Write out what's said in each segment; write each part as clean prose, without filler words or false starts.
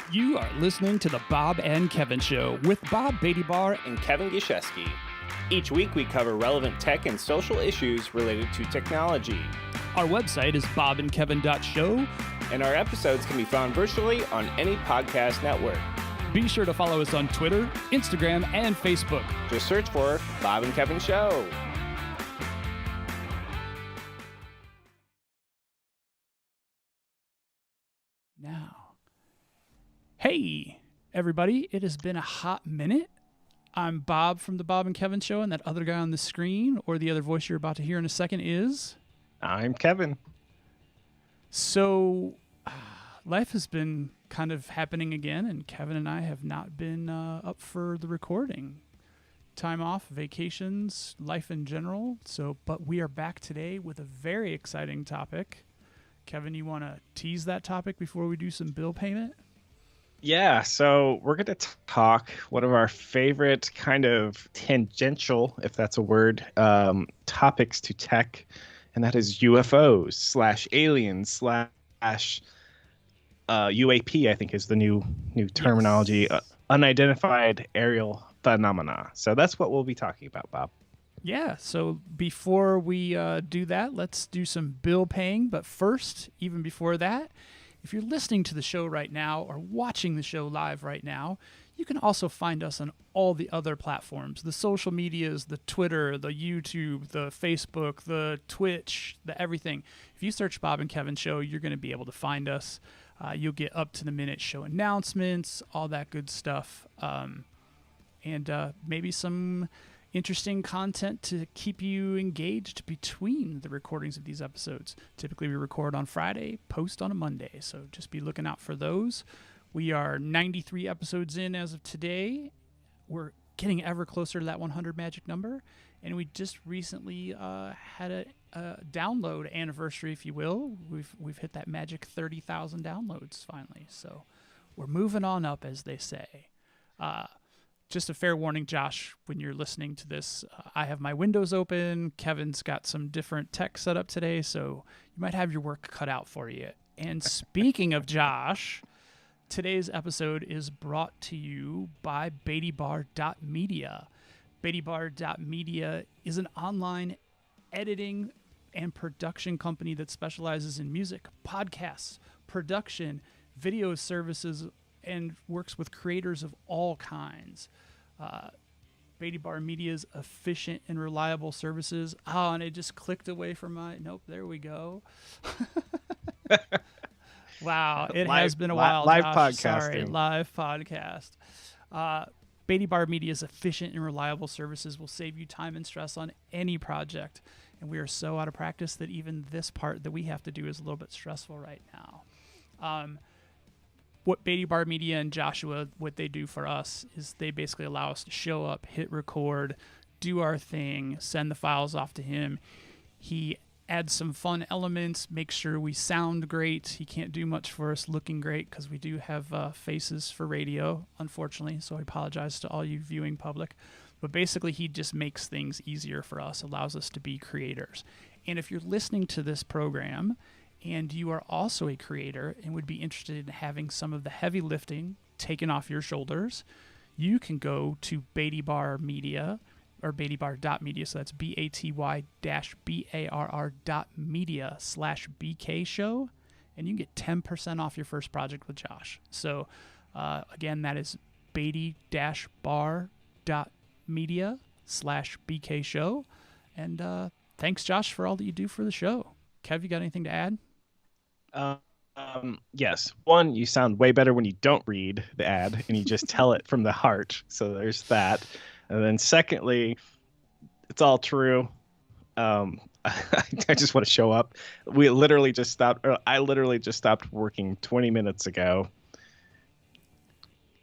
You are listening to the Bob and Kevin Show with Bob Baty-Barr and Kevin Giszewski. Each week we cover relevant tech and social issues related to technology. Our website is bobandkevin.show. And our episodes can be found virtually on any podcast network. Be sure to follow us on Twitter, Instagram, and Facebook. Just search for Bob and Kevin Show. Now, hey, everybody. It has been a hot minute. I'm Bob from the Bob and Kevin Show, and that other guy on the screen, or the other voice you're about to hear in a second, is... I'm Kevin. So, life has been kind of happening again, and Kevin and I have not been up for the recording. Time off, vacations, life in general. But we are back today with a very exciting topic. Kevin, you want to tease that topic before we do some bill payment? Yeah, so we're going to talk one of our favorite kind of tangential, if that's a word, topics to tech, and that is UFOs / aliens / UAP, I think is the new terminology, Yes. Unidentified aerial phenomena. So that's what we'll be talking about, Bob. Yeah, so before we do that, let's do some bill paying. But first, even before that, if you're listening to the show right now or watching the show live right now, you can also find us on all the other platforms, the social medias, the Twitter, the YouTube, the Facebook, the Twitch, the everything. If you search Bob and Kevin Show, you're going to be able to find us. You'll get up-to-the-minute show announcements, all that good stuff, and maybe some interesting content to keep you engaged between the recordings of these episodes. Typically, we record on Friday, post on a Monday, so just be looking out for those. We are 93 episodes in as of today. We're getting ever closer to that 100 magic number, and we just recently had a download anniversary, if you will. We've hit that magic 30,000 downloads finally, so we're moving on up, as they say. Just a fair warning, Josh, when you're listening to this, I have my windows open. Kevin's got some different tech set up today, so you might have your work cut out for you. And speaking of Josh, today's episode is brought to you by Baty-Barr.media. Baty-Barr.media is an online editing and production company that specializes in music, podcasts, production, video services, and works with creators of all kinds. Baty-Barr Media's efficient and reliable services. Oh, and it just clicked away from my... Nope, there we go. Wow, it has been a while, live Josh. podcasting. Sorry, live podcast. Baty-Barr Media's efficient and reliable services will save you time and stress on any project. And we are so out of practice that even this part that we have to do is a little bit stressful right now. What Baty-Barr Media and Joshua, what they do for us is they basically allow us to show up, hit record, do our thing, send the files off to him. He adds some fun elements, makes sure we sound great. He can't do much for us looking great because we do have faces for radio, unfortunately, so I apologize to all you viewing public. But basically, he just makes things easier for us, allows us to be creators. And if you're listening to this program and you are also a creator and would be interested in having some of the heavy lifting taken off your shoulders, you can go to Baty-Barr Media, or Baty-Barr.media, so that's BATY-BARR.media/BK show, and you can get 10% off your first project with Josh. So, again, that is Baty-Barr.media/BK show, and thanks, Josh, for all that you do for the show. Kev, you got anything to add? Yes. One, you sound way better when you don't read the ad and you just tell it from the heart. So there's that. And then secondly, it's all true. I just want to show up. I literally just stopped working 20 minutes ago.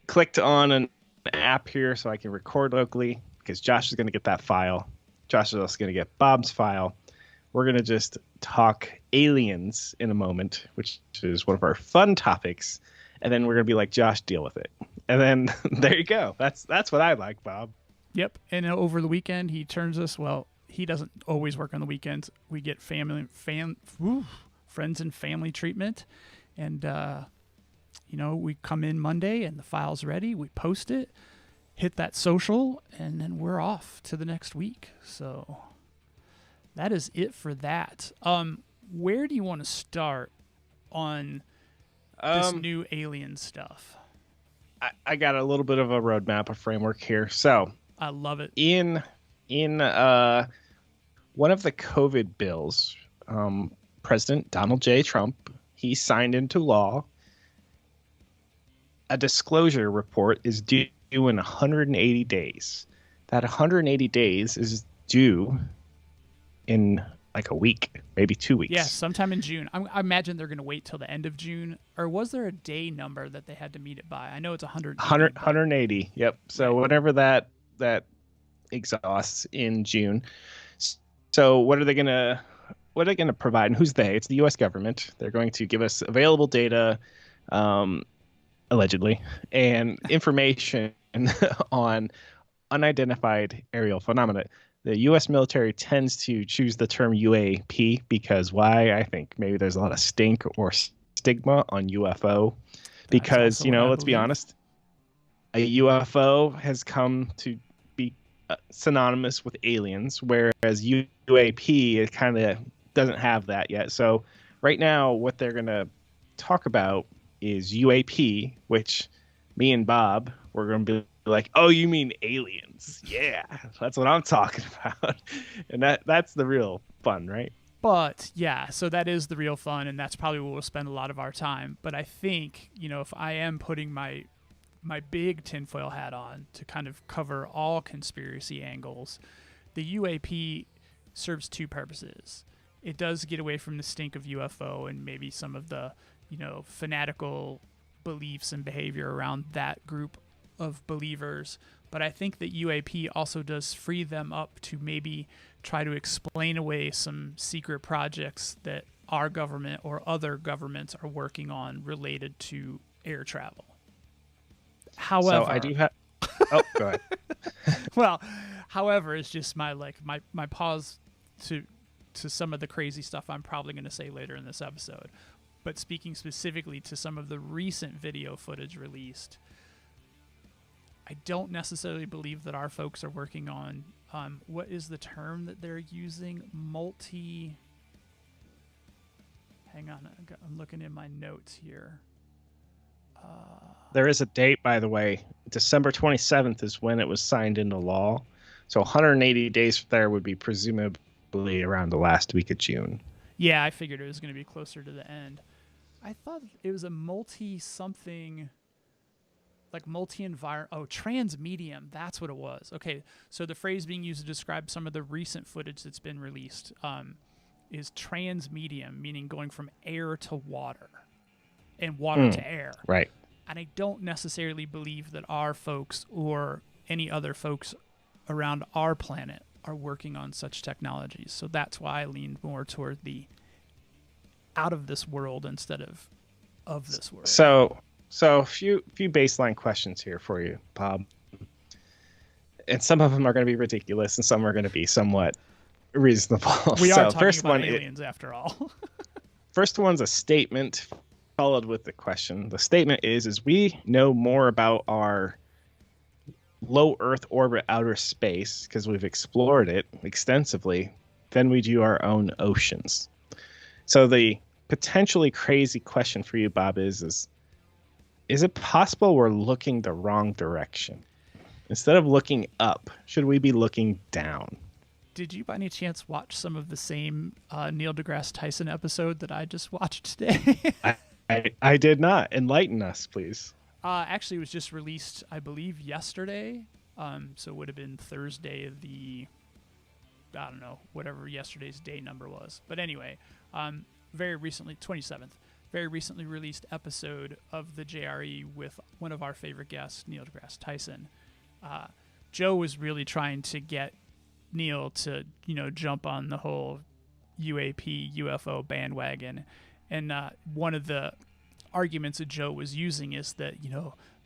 Clicked on an app here so I can record locally because Josh is going to get that file. Josh is also going to get Bob's file. We're going to just talk aliens in a moment, which is one of our fun topics. And then we're going to be like, Josh, deal with it. And then there you go. That's what I like, Bob. Yep. And over the weekend, he turns us, well, he doesn't always work on the weekends. We get friends and family treatment. And we come in Monday and the file's ready, we post it, hit that social, and then we're off to the next week. So that is it for that. Where do you want to start on this new alien stuff? I got a little bit of a roadmap, a framework here. So I love it. In one of the COVID bills, President Donald J. Trump, he signed into law a disclosure report is due in 180 days. That 180 days is due in like a week, maybe 2 weeks. Yeah, sometime in June. I imagine they're going to wait till the end of June. Or was there a day number that they had to meet it by? I know it's 180. Yep. So whenever that exhausts in June. So what are they going to provide? And who's they? It's the U.S. government. They're going to give us available data, allegedly, and information on unidentified aerial phenomena. The U.S. military tends to choose the term UAP because why? I think maybe there's a lot of stink or stigma on UFO because, let's be honest, a UFO has come to be synonymous with aliens, whereas UAP, it kind of doesn't have that yet. So right now, what they're going to talk about is UAP, which me and Bob, we're going to be like, oh, you mean aliens? Yeah, that's what I'm talking about. And that's the real fun, right? But yeah, so that is the real fun, and that's probably where we'll spend a lot of our time. But I think, if I am putting my big tinfoil hat on to kind of cover all conspiracy angles, the UAP serves two purposes. It does get away from the stink of UFO and maybe some of the, fanatical beliefs and behavior around that group of believers. But I think that UAP also does free them up to maybe try to explain away some secret projects that our government or other governments are working on related to air travel. However, so I do have. Oh, go ahead. Well, however, it's just my pause to some of the crazy stuff I'm probably going to say later in this episode. But speaking specifically to some of the recent video footage released, I don't necessarily believe that our folks are working on what is the term that they're using? Hang on, I'm looking in my notes here. There is a date, by the way. December 27th is when it was signed into law. So 180 days there would be presumably around the last week of June. Yeah, I figured it was going to be closer to the end. I thought it was a multi-environment. Oh, transmedium. That's what it was. Okay, so the phrase being used to describe some of the recent footage that's been released is transmedium, meaning going from air to water and water to air. Right. And I don't necessarily believe that our folks or any other folks around our planet are working on such technologies. So that's why I leaned more toward the out of this world instead of this world. So a few baseline questions here for you, Bob. And some of them are going to be ridiculous and some are going to be somewhat reasonable. We are talking about aliens after all. First one's a statement followed with the question. The statement is we know more about our low Earth orbit outer space because we've explored it extensively than we do our own oceans. So the potentially crazy question for you, Bob, is it possible we're looking the wrong direction? Instead of looking up, should we be looking down? Did you by any chance watch some of the same Neil deGrasse Tyson episode that I just watched today? I did not. Enlighten us, please. Actually, it was just released, I believe, yesterday. So it would have been Thursday of I don't know, whatever yesterday's day number was. But anyway, very recently, 27th, very recently released episode of the JRE with one of our favorite guests, Neil deGrasse Tyson. Joe was really trying to get Neil to, jump on the whole UAP, UFO bandwagon. And one of the arguments that Joe was using is that,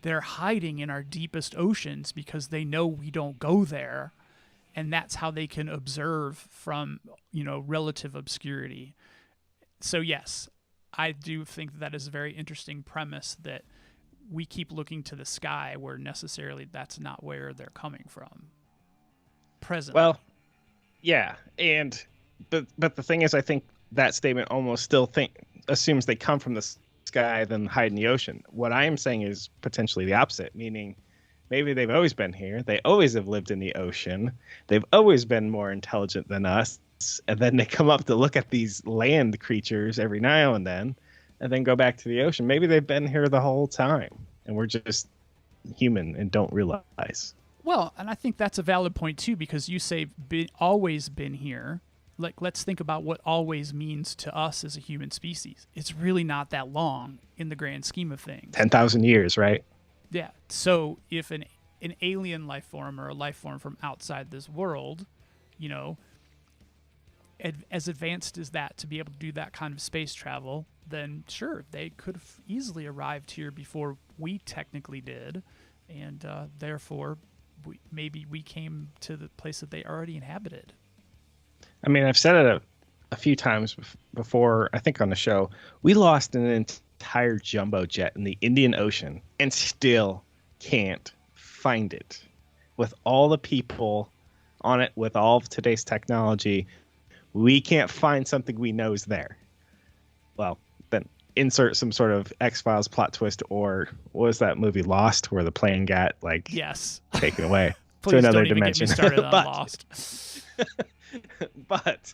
they're hiding in our deepest oceans because they know we don't go there. And that's how they can observe from, relative obscurity. So, yes, I do think that is a very interesting premise that we keep looking to the sky where necessarily that's not where they're coming from presently. Well, yeah, and but the thing is, I think that statement almost still assumes they come from the sky then hide in the ocean. What I am saying is potentially the opposite, meaning maybe they've always been here. They always have lived in the ocean. They've always been more intelligent than us. And then they come up to look at these land creatures every now and then go back to the ocean. Maybe they've been here the whole time and we're just human and don't realize. Well, and I think that's a valid point too, because you say always been here. Like, let's think about what always means to us as a human species. It's really not that long in the grand scheme of things. 10,000 years, right? Yeah. So if an alien life form or a life form from outside this world, as advanced as that to be able to do that kind of space travel, then sure, they could have easily arrived here before we technically did. And therefore, maybe we came to the place that they already inhabited. I mean, I've said it a few times before, I think on the show, we lost an entire jumbo jet in the Indian Ocean and still can't find it. With all the people on it, with all of today's technology, we can't find something we know is there. Well, then insert some sort of X-Files plot twist, or what was that movie Lost, where the plane got yes, taken away to another don't even dimension. Get me started on Lost. But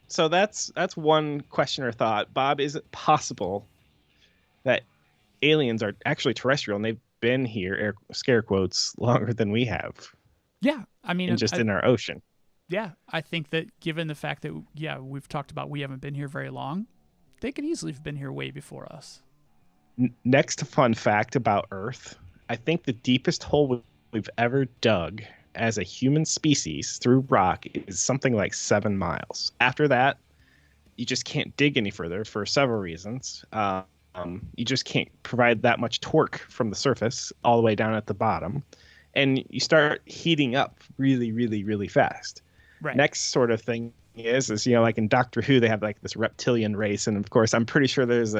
so that's one question or thought. Bob, is it possible that aliens are actually terrestrial and they've been here, scare quotes, longer than we have? Yeah, I mean, and just in our ocean. Yeah, I think that given the fact that, we've talked about we haven't been here very long, they could easily have been here way before us. Next fun fact about Earth, I think the deepest hole we've ever dug as a human species through rock is something like 7 miles. After that, you just can't dig any further for several reasons. You just can't provide that much torque from the surface all the way down at the bottom. And you start heating up really, really, really fast. Right. Next sort of thing is like in Doctor Who, they have like this reptilian race. And of course, I'm pretty sure there's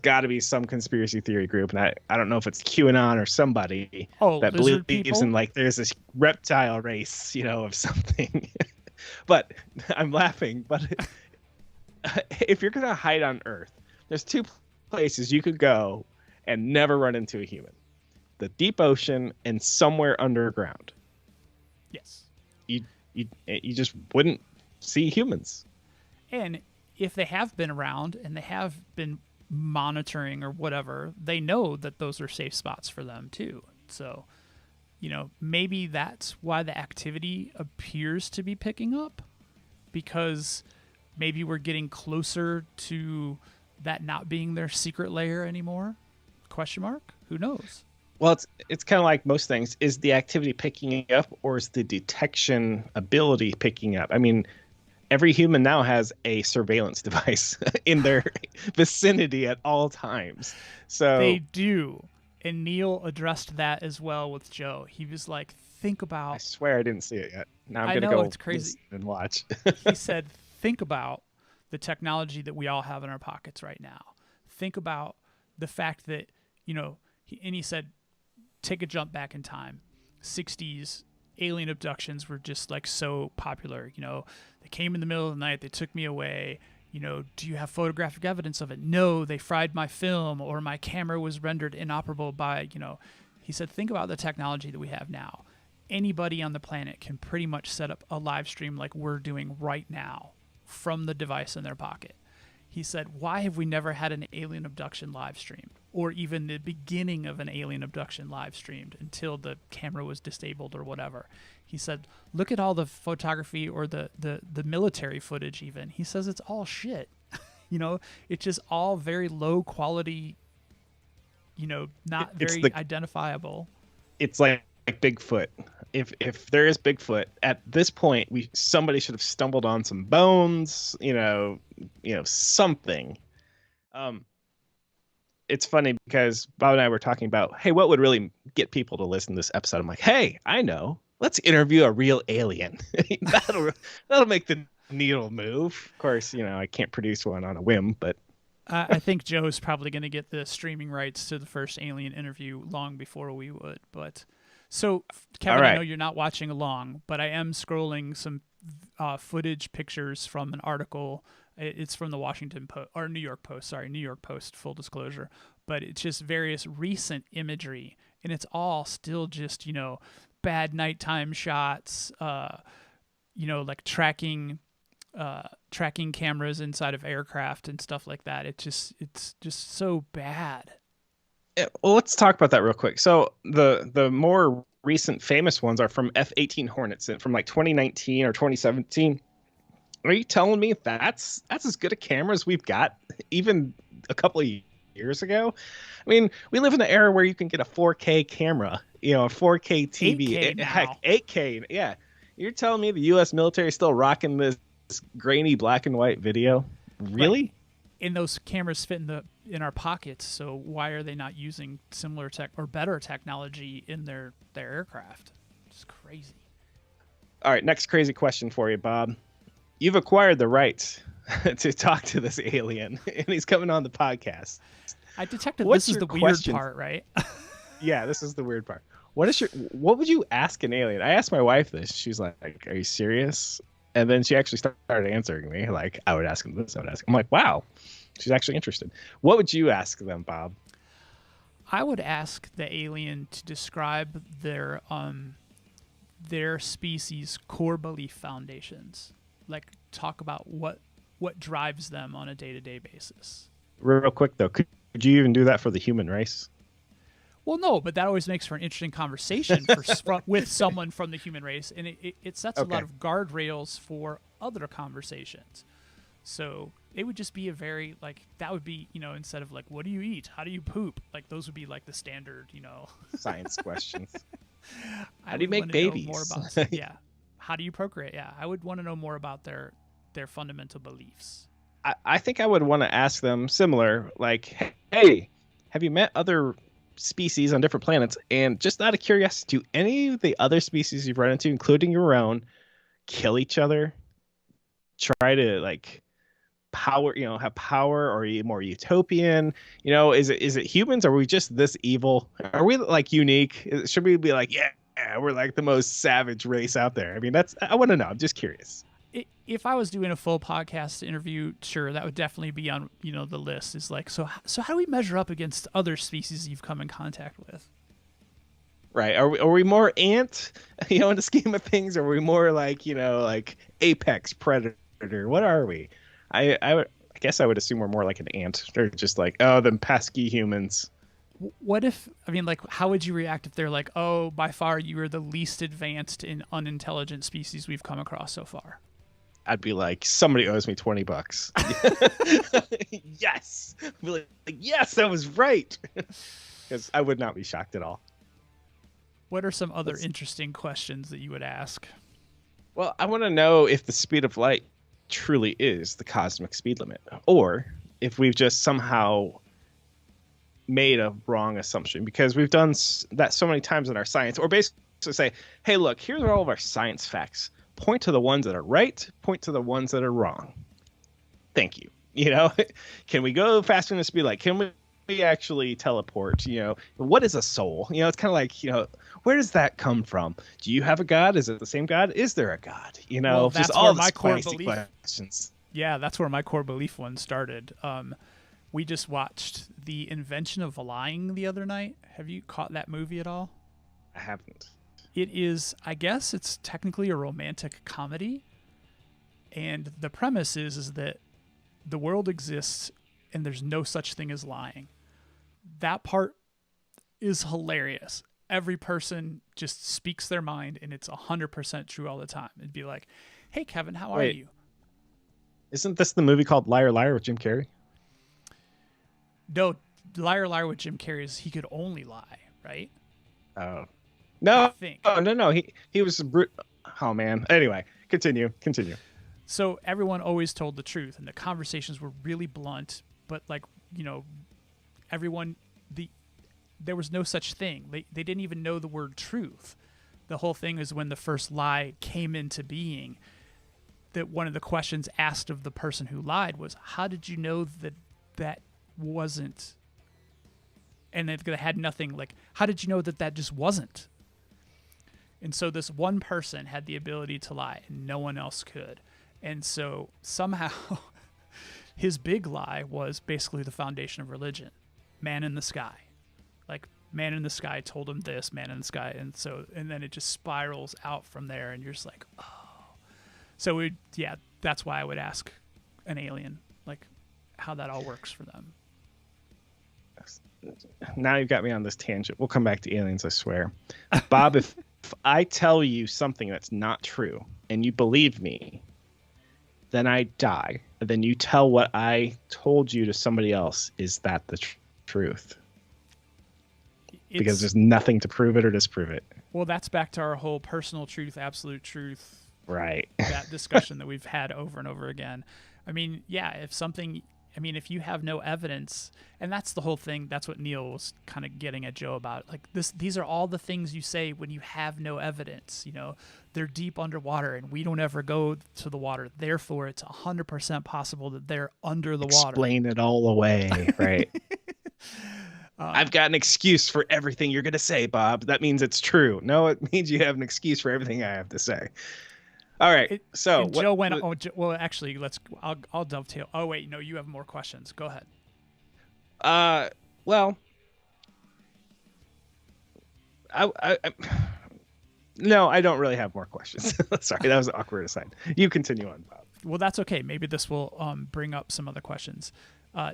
got to be some conspiracy theory group. And I don't know if it's QAnon or somebody that believes in like there's this reptile race, of something. But I'm laughing. But if you're going to hide on Earth, there's 2 places you could go and never run into a human: the deep ocean and somewhere underground. Yes. You just wouldn't see humans. And if they have been around and they have been monitoring or whatever, they know that those are safe spots for them too. So, maybe that's why the activity appears to be picking up, because maybe we're getting closer to that not being their secret lair anymore? ? Who knows? Well, it's kind of like most things. Is the activity picking up, or is the detection ability picking up? I mean, every human now has a surveillance device in their vicinity at all times. So they do. And Neil addressed that as well with Joe. He was like, think about... I swear I didn't see it yet. Now I'm going to go it's crazy. And watch. He said, think about the technology that we all have in our pockets right now. Think about the fact that, and he said, take a jump back in time. 60s, alien abductions were just like so popular. They came in the middle of the night, they took me away. Do you have photographic evidence of it? No, they fried my film, or my camera was rendered inoperable by, He said, think about the technology that we have now. Anybody on the planet can pretty much set up a live stream like we're doing right now from the device in their pocket. He said, why have we never had an alien abduction live streamed, or even the beginning of an alien abduction live streamed until the camera was disabled or whatever? He said, look at all the photography or the military footage even. He says it's all shit. It's just all very low quality, not very identifiable. It's like Bigfoot. If there is Bigfoot at this point, somebody should have stumbled on some bones, something. It's funny because Bob and I were talking about, hey, what would really get people to listen to this episode? I'm like, hey, I know. Let's interview a real alien. That'll make the needle move. Of course, I can't produce one on a whim, but I think Joe's probably going to get the streaming rights to the first Alien interview long before we would. But so, Kevin, All right. I know you're not watching along, but I am scrolling some footage, pictures from an article. It's from the Washington Post or New York Post. Sorry, New York Post. Full disclosure, but it's just various recent imagery, and it's all still just bad nighttime shots. Like tracking cameras inside of aircraft and stuff like that. It's just so bad. Yeah, well, let's talk about that real quick. So the more recent famous ones are from F-18 Hornets from like 2019 or 2017. Are you telling me that's as good a camera as we've got even a couple of years ago? I mean, we live in an era where you can get a 4K camera, a 4K TV, 8K now. heck, 8K. Yeah. You're telling me the U.S. military is still rocking this grainy black and white video? Really? Right. And those cameras fit in our pockets, so why are they not using similar tech or better technology in their aircraft? It's crazy. All right, next crazy question for you, Bob. You've acquired the rights to talk to this alien, and he's coming on the podcast. I detected What's this is your the question? weird part, right? Yeah, this is the weird part. What would you ask an alien? I asked my wife this. She's like, "Are you serious?" And then she actually started answering me. Like, I would ask him this. I would ask him. I'm like, wow, she's actually interested. What would you ask them, Bob? I would ask the alien to describe their species' core belief foundations. Like, talk about what drives them on a day-to-day basis. Real quick though, could you even do that for the human race? Well, no, but that always makes for an interesting conversation with someone from the human race, and it sets a lot of guardrails for other conversations. So it would just be that would be, instead of like, what do you eat? How do you poop? Like, those would be like the standard, Science questions. How do you make babies? More about, yeah. How do you procreate? Yeah. I would want to know more about their fundamental beliefs. I think I would want to ask them similar, like, hey, have you met other species on different planets? And just out of curiosity, do any of the other species you've run into, including your own, kill each other? Try to like power, have power, or are you more utopian? Is it humans? Are we just this evil? Are we like unique? Should we be like, yeah, we're like the most savage race out there? I mean, I want to know. I'm just curious. If I was doing a full podcast interview, sure, that would definitely be on, the list. Is like, so how do we measure up against other species you've come in contact with? Right. Are we more ant, in the scheme of things? Or are we more like, like apex predator? What are we? I guess I would assume we're more like an ant. They're just like, oh, them pesky humans. What if, how would you react if they're like, oh, by far you are the least advanced and unintelligent species we've come across so far? I'd be like, somebody owes me $20. Yes. I'd be like, yes, that was right. Because I would not be shocked at all. What are some other interesting questions that you would ask? Well, I want to know if the speed of light truly is the cosmic speed limit, or if we've just somehow made a wrong assumption, because we've done that so many times in our science, or basically say, hey, look, here's all of our science facts. Point to the ones that are right, point to the ones that are wrong. Thank you. Can we go faster than the speed light? Can we actually teleport? What is a soul? It's kind of like, where does that come from? Do you have a god? Is it the same god? Is there a god? Well, just all my core belief questions. Yeah, that's where my core belief one started. We just watched The Invention of Lying the other night. Have you caught that movie at all? I haven't. It is, I guess it's technically a romantic comedy. And the premise is that the world exists and there's no such thing as lying. That part is hilarious. Every person just speaks their mind and it's 100% true all the time. It'd be like, hey, Kevin, how are you? Isn't this the movie called Liar Liar with Jim Carrey? No, Liar Liar with Jim Carrey is he could only lie, right? Oh. No. I think. Oh, no. He was oh man. Anyway, continue. So everyone always told the truth and the conversations were really blunt, but everyone there was no such thing. They didn't even know the word truth. The whole thing is when the first lie came into being, that one of the questions asked of the person who lied was, how did you know that that wasn't, and they had nothing, like, how did you know that that just wasn't? And so this one person had the ability to lie and no one else could. And so somehow his big lie was basically the foundation of religion. Man in the sky. Like, man in the sky told him this, man in the sky. And then it just spirals out from there, and you're just like, oh. So that's why I would ask an alien, like, how that all works for them. Now you've got me on this tangent. We'll come back to aliens, I swear. Bob, if I tell you something that's not true and you believe me, then I die. And then you tell what I told you to somebody else. Is that the truth? Because there's nothing to prove it or disprove it. Well, that's back to our whole personal truth, absolute truth. Right. That discussion that we've had over and over again. I mean, yeah, if you have no evidence, and that's the whole thing, that's what Neil was kind of getting at Joe about. Like, these are all the things you say when you have no evidence. They're deep underwater and we don't ever go to the water. Therefore, it's 100% possible that they're under the water. Explain it all away, right? I've got an excuse for everything you're going to say, Bob. That means it's true. No, it means you have an excuse for everything I have to say. All right. Joe went. Well, actually, I'll dovetail. Oh wait, no, you have more questions. Go ahead. Well, no, I don't really have more questions. Sorry, that was an awkward aside. You continue on, Bob. Well, that's okay. Maybe this will bring up some other questions.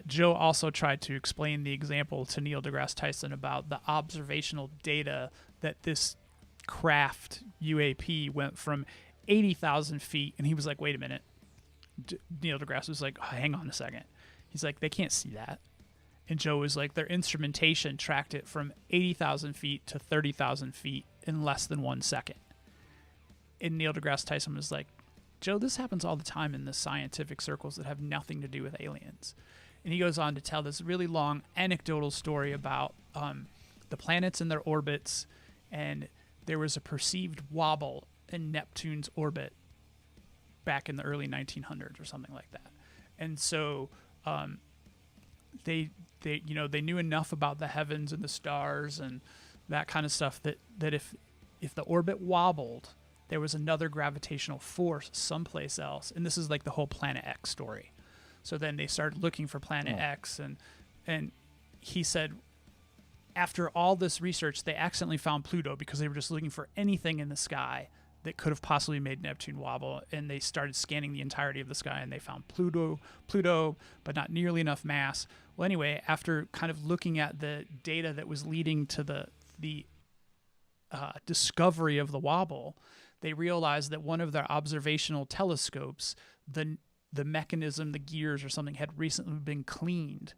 Joe also tried to explain the example to Neil deGrasse Tyson about the observational data that this craft UAP went from 80,000 feet, and he was like, wait a minute. Neil deGrasse was like, oh, hang on a second. He's like, they can't see that. And Joe was like, their instrumentation tracked it from 80,000 feet to 30,000 feet in less than 1 second. And Neil deGrasse Tyson was like, Joe, this happens all the time in the scientific circles that have nothing to do with aliens. And he goes on to tell this really long anecdotal story about the planets and their orbits, and there was a perceived wobble in Neptune's orbit back in the early 1900s or something like that. And so they knew enough about the heavens and the stars and that kind of stuff that if the orbit wobbled, there was another gravitational force someplace else. And this is like the whole Planet X story. So then they started looking for Planet X, and he said after all this research, they accidentally found Pluto because they were just looking for anything in the sky that could have possibly made Neptune wobble, and they started scanning the entirety of the sky, and they found Pluto, but not nearly enough mass. Well, anyway, after kind of looking at the data that was leading to the discovery of the wobble, they realized that one of their observational telescopes, the mechanism, the gears or something, had recently been cleaned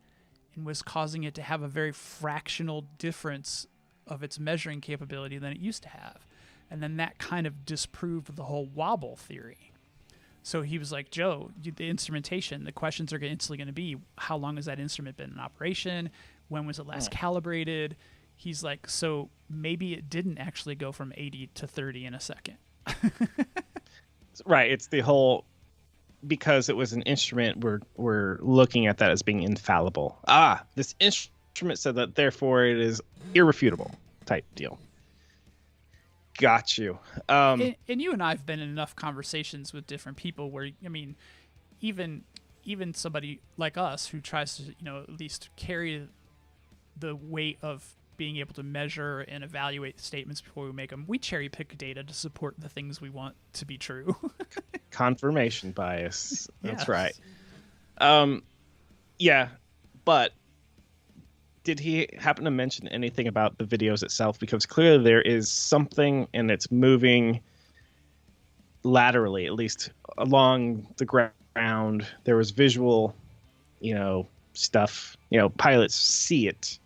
and was causing it to have a very fractional difference of its measuring capability than it used to have. And then that kind of disproved the whole wobble theory. So he was like, Joe, the instrumentation, the questions are instantly going to be, how long has that instrument been in operation? When was it last calibrated? He's like, so maybe it didn't actually go from 80 to 30 in a second. Right. It's the whole, because it was an instrument, we're looking at that as being infallible. This instrument said that, therefore it is irrefutable type deal. Got you. And you and I have been in enough conversations with different people where, I mean, even somebody like us who tries to, at least carry the weight of being able to measure and evaluate statements before we make them, we cherry pick data to support the things we want to be true. Confirmation bias. That's Yes. right. Yeah, but did he happen to mention anything about the videos itself? Because clearly there is something, and it's moving laterally, at least along the ground. There was visual, stuff. Pilots see it.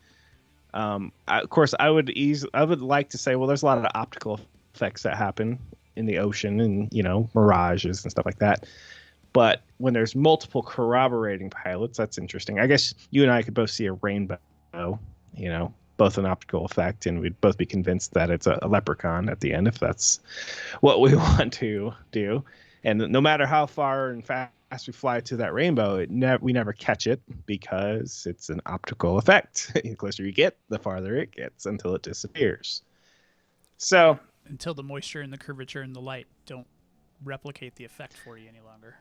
Of course, I would like to say, well, there's a lot of optical effects that happen in the ocean, and mirages and stuff like that. But when there's multiple corroborating pilots, that's interesting. I guess you and I could both see a rainbow. Both an optical effect, and we'd both be convinced that it's a leprechaun at the end, if that's what we want to do. And no matter how far and fast as we fly to that rainbow, we never catch it because it's an optical effect. The closer you get, the farther it gets until it disappears. So until the moisture and the curvature and the light don't replicate the effect for you any longer.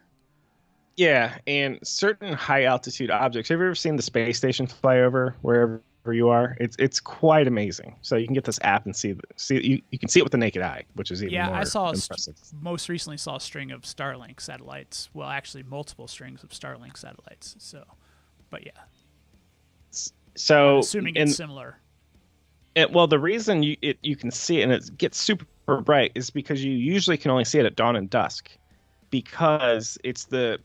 yeah, and certain high altitude objects. Have you ever seen the space station fly over wherever you are? It's quite amazing. So you can get this app and see you can see it with the naked eye, which is even more I saw impressive. most recently saw a string of Starlink satellites. Well, actually, multiple strings of Starlink satellites. So, but yeah. So I'm assuming it's similar. Well, the reason you can see it and it gets super bright is because you usually can only see it at dawn and dusk, because it's the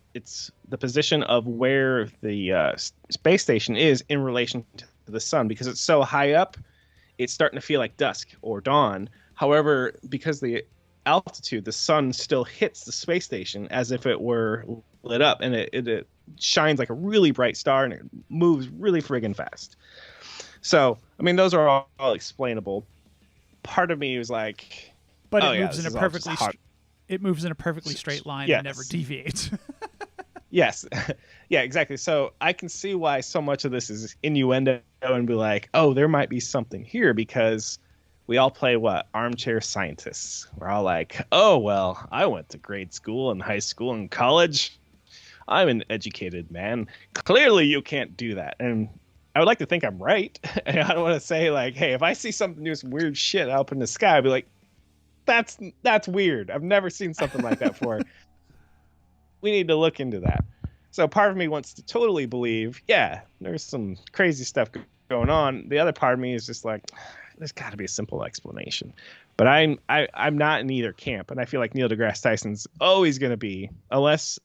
position of where the space station is in relation to the sun. Because it's so high up, it's starting to feel like dusk or dawn. However, because the altitude, the sun still hits the space station as if it were lit up, and it shines like a really bright star, and it moves really friggin' fast. So, I mean, those are all explainable. Part of me was like, but it moves in a perfectly it moves in a perfectly straight line yes. and never deviates. Yes. Yeah, exactly. So I can see why so much of this is innuendo and be like, oh, there might be something here, because we all play armchair scientists. We're all like, oh, well, I went to grade school and high school and college. I'm an educated man. Clearly you can't do that. And I would like to think I'm right. And I don't want to say like, hey, if I see something do some weird shit up in the sky, I'd be like, that's weird. I've never seen something like that before. We need to look into that. So part of me wants to totally believe, yeah, there's some crazy stuff going on. The other part of me is just like, there's got to be a simple explanation. But I'm not in either camp, and I feel like Neil deGrasse Tyson's always going to be, unless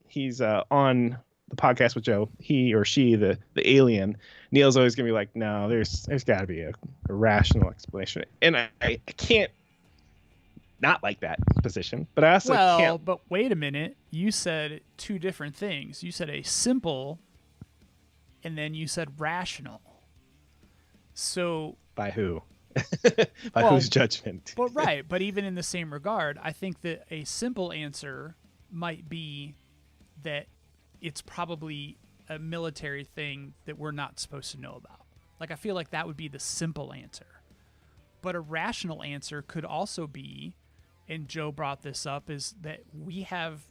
he's on the podcast with Joe, he or she, the alien. Neil's always going to be like, no, there's got to be a rational explanation, and I can't not like that position, but I also can't. But wait a minute. You said two different things. You said a simple, and then you said rational. So by who? By whose judgment? But right. But even in the same regard, I think that a simple answer might be that it's probably a military thing that we're not supposed to know about. Like, I feel like that would be the simple answer. But a rational answer could also be, and Joe brought this up, is that we have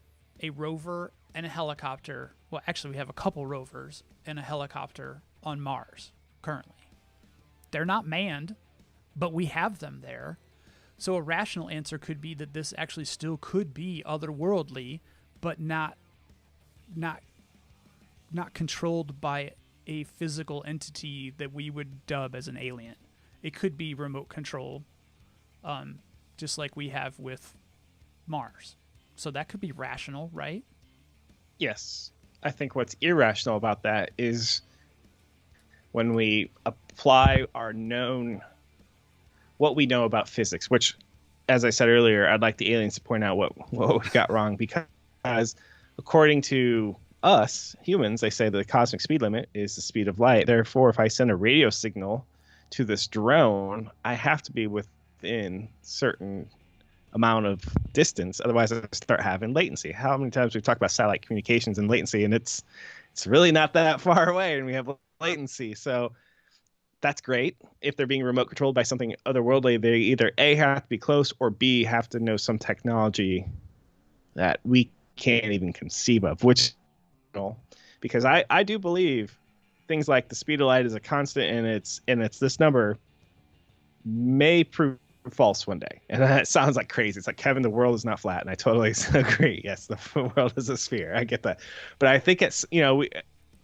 a rover and a helicopter. Well, actually, we have a couple rovers and a helicopter on Mars currently. They're not manned, but we have them there. So a rational answer could be that this actually still could be otherworldly, but not controlled by a physical entity that we would dub as an alien. It could be remote control, just like we have with Mars. So that could be rational, right? Yes. I think what's irrational about that is when we apply what we know about physics, which, as I said earlier, I'd like the aliens to point out what we got wrong, because according to us humans, they say the cosmic speed limit is the speed of light. Therefore, if I send a radio signal to this drone, I have to be within certain amount of distance, otherwise I start having latency. How many times we've talked about satellite communications and latency, and it's really not that far away, and we have latency. So that's great. If they're being remote controlled by something otherworldly, they either A, have to be close, or B, have to know some technology that we can't even conceive of, which, because I do believe things like the speed of light is a constant, and it's this number may prove false one day. And that sounds like crazy. It's like, Kevin, the world is not flat. And I totally agree. Yes, the world is a sphere. I get that. But I think it's,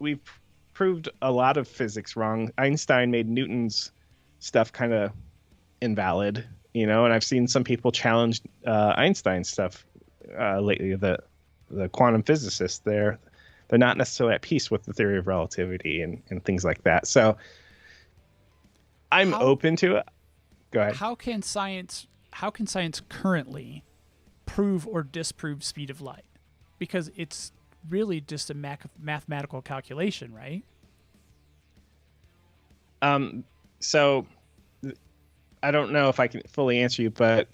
we've proved a lot of physics wrong. Einstein made Newton's stuff kind of invalid, and I've seen some people challenge Einstein's stuff lately. The quantum physicists, they're not necessarily at peace with the theory of relativity and things like that. So I'm open to it. Go ahead. How can science currently prove or disprove speed of light? Because it's really just a mathematical calculation, right? So I don't know if I can fully answer you, but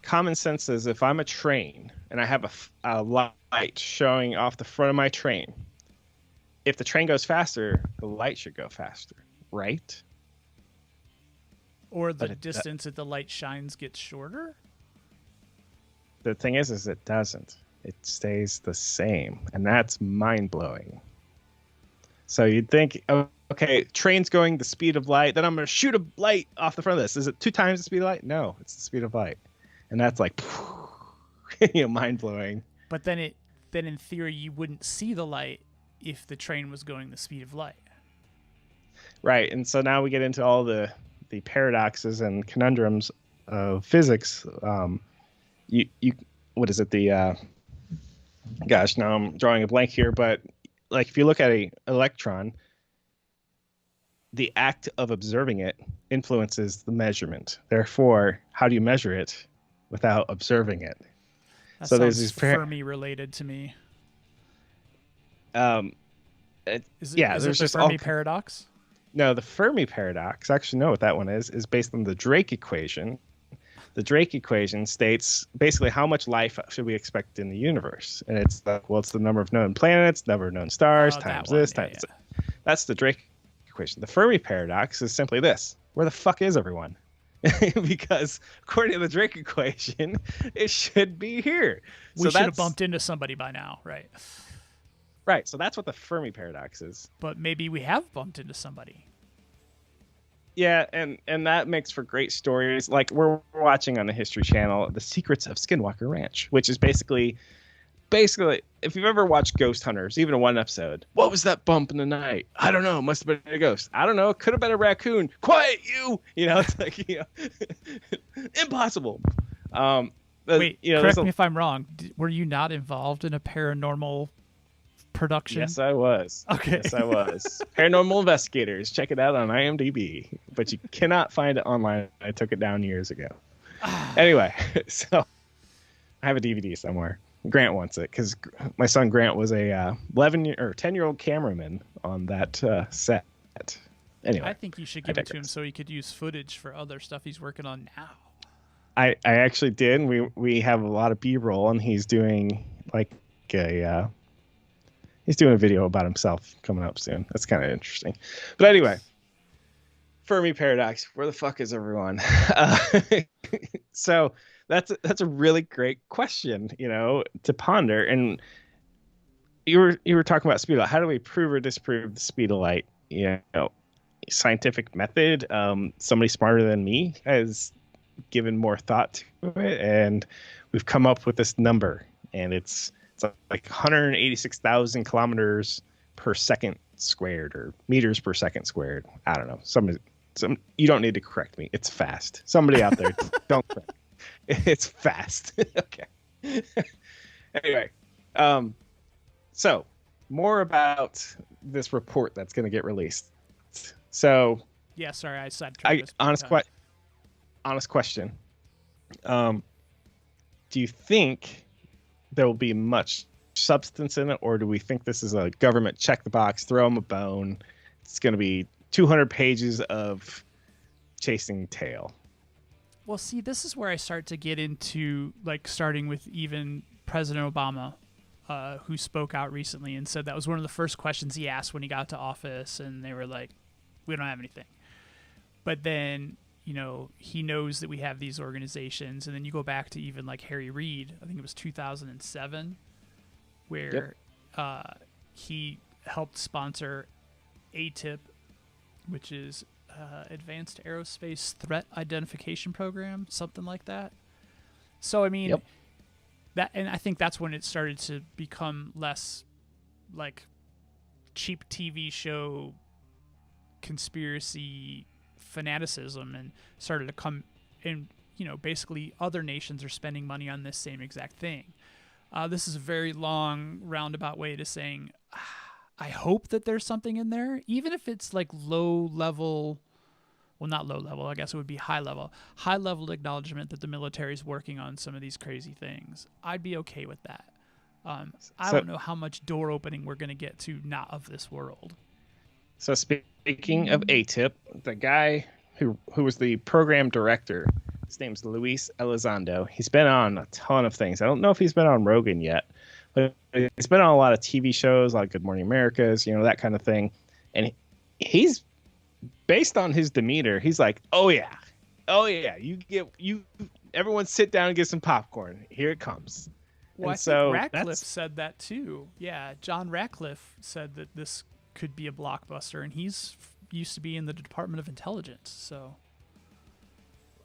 common sense says if I'm a train and I have a light showing off the front of my train, if the train goes faster, the light should go faster, right? Or the distance that the light shines gets shorter? The thing is it doesn't. It stays the same, and that's mind-blowing. So you'd think, okay, train's going the speed of light, then I'm going to shoot a light off the front of this. Is it 2 times the speed of light? No, it's the speed of light. And that's like, mind-blowing. But then in theory, you wouldn't see the light if the train was going the speed of light. Right, and so now we get into all the paradoxes and conundrums of physics. What is it? Gosh, now I'm drawing a blank here, but like if you look at an electron, the act of observing it influences the measurement. Therefore, how do you measure it without observing it? That so sounds there's these Fermi related to me. Is it there's the just Fermi paradox? No, the Fermi paradox. Actually, know what that one is based on the Drake equation. The Drake equation states basically how much life should we expect in the universe, and it's it's the number of known planets, number of known stars times this times that. That's the Drake equation. The Fermi paradox is simply this: where the fuck is everyone? Because according to the Drake equation, it should be here. We should have bumped into somebody by now, right? Right. So that's what the Fermi paradox is. But maybe we have bumped into somebody. Yeah, and that makes for great stories. Like we're watching on the History Channel, The Secrets of Skinwalker Ranch, which is basically, if you've ever watched Ghost Hunters, even in one episode, what was that bump in the night? I don't know. Must have been a ghost. I don't know. Could have been a raccoon. Quiet, you! It's like, impossible. Wait, correct me if I'm wrong. Were you not involved in a paranormal production? Yes, I was. Okay. Yes, I was. Paranormal Investigators. Check it out on IMDb. But you cannot find it online. I took it down years ago. Anyway, so I have a DVD somewhere. Grant wants it because my son Grant was a 10-year-old cameraman on that set. Anyway, I think you should give it to him so he could use footage for other stuff he's working on now. I actually did. We have a lot of B-roll, and he's doing he's doing a video about himself coming up soon. That's kind of interesting. But anyway, Fermi paradox. Where the fuck is everyone? So that's a really great question, to ponder. And you were talking about speed of light. How do we prove or disprove the speed of light? Scientific method. Somebody smarter than me has given more thought to it, and we've come up with this number, and it's like 186,000 kilometers per second squared, or meters per second squared. I don't know. Some you don't need to correct me. It's fast. Somebody out there, don't correct me. It's fast. Okay. Anyway, so more about this report that's going to get released. So yeah, sorry, I sidetracked. Honest question. Do you think there will be much substance in it, or do we think this is a government check the box, throw them a bone? It's going to be 200 pages of chasing tail. Well, see, this is where I start to get into, starting with even President Obama, who spoke out recently and said that was one of the first questions he asked when he got to office, and they were like, we don't have anything. But then, he knows that we have these organizations, and then you go back to even Harry Reid, I think it was 2007, where he helped sponsor ATIP, which is Advanced Aerospace Threat Identification Program, something like that. So, I mean, and I think that's when it started to become less cheap TV show conspiracy fanaticism, and started to come in. Basically other nations are spending money on this same exact thing. This is a very long roundabout way to saying I hope that there's something in there, even if it's low level. Well, not low level, I guess it would be high level acknowledgement that the military is working on some of these crazy things. I'd be okay with that. I don't know how much door opening we're going to get to not of this world. So speaking of ATIP, the guy who was the program director His name's Luis Elizondo. He's been on a ton of things. I don't know if he's been on Rogan yet, but he's been on a lot of TV shows like Good Morning Americas, that kind of thing. And he's, based on his demeanor, he's like, oh yeah, everyone sit down and get some popcorn. Here it comes. Well, and I think Ratcliffe said that too. Yeah, John Ratcliffe said that this could be a blockbuster, and he's used to be in the Department of Intelligence, so...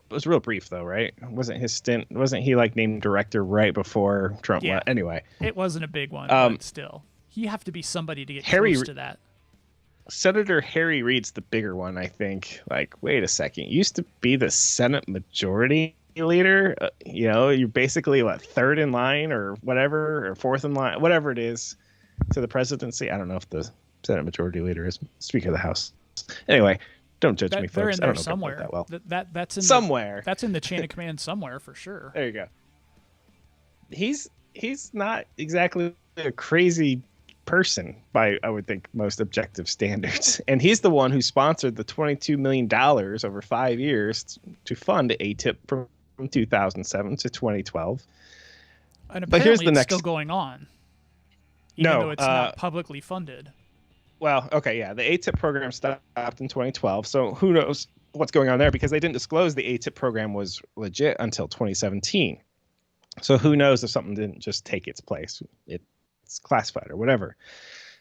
It was real brief though, right? Wasn't he like named director right before Trump left? Anyway, it wasn't a big one, but still, you have to be somebody to get close to that. Senator Harry Reid's the bigger one, I think. Like, wait a second, you used to be the Senate Majority Leader. You're basically third in line or whatever, or fourth in line, whatever it is, to the presidency. I don't know if the Senate Majority Leader is Speaker of the House. Anyway. Don't judge me, folks. They're in there I don't know somewhere. that well. That's in somewhere. That's in the chain of command somewhere for sure. There you go. He's not exactly a crazy person by, I would think, most objective standards. And he's the one who sponsored the $22 million over 5 years to fund ATIP from 2007 to 2012. And apparently it's still going on, even though it's not publicly funded. Well, okay, yeah. The ATIP program stopped in 2012, so who knows what's going on there, because they didn't disclose the ATIP program was legit until 2017. So who knows if something didn't just take its place. It's classified or whatever.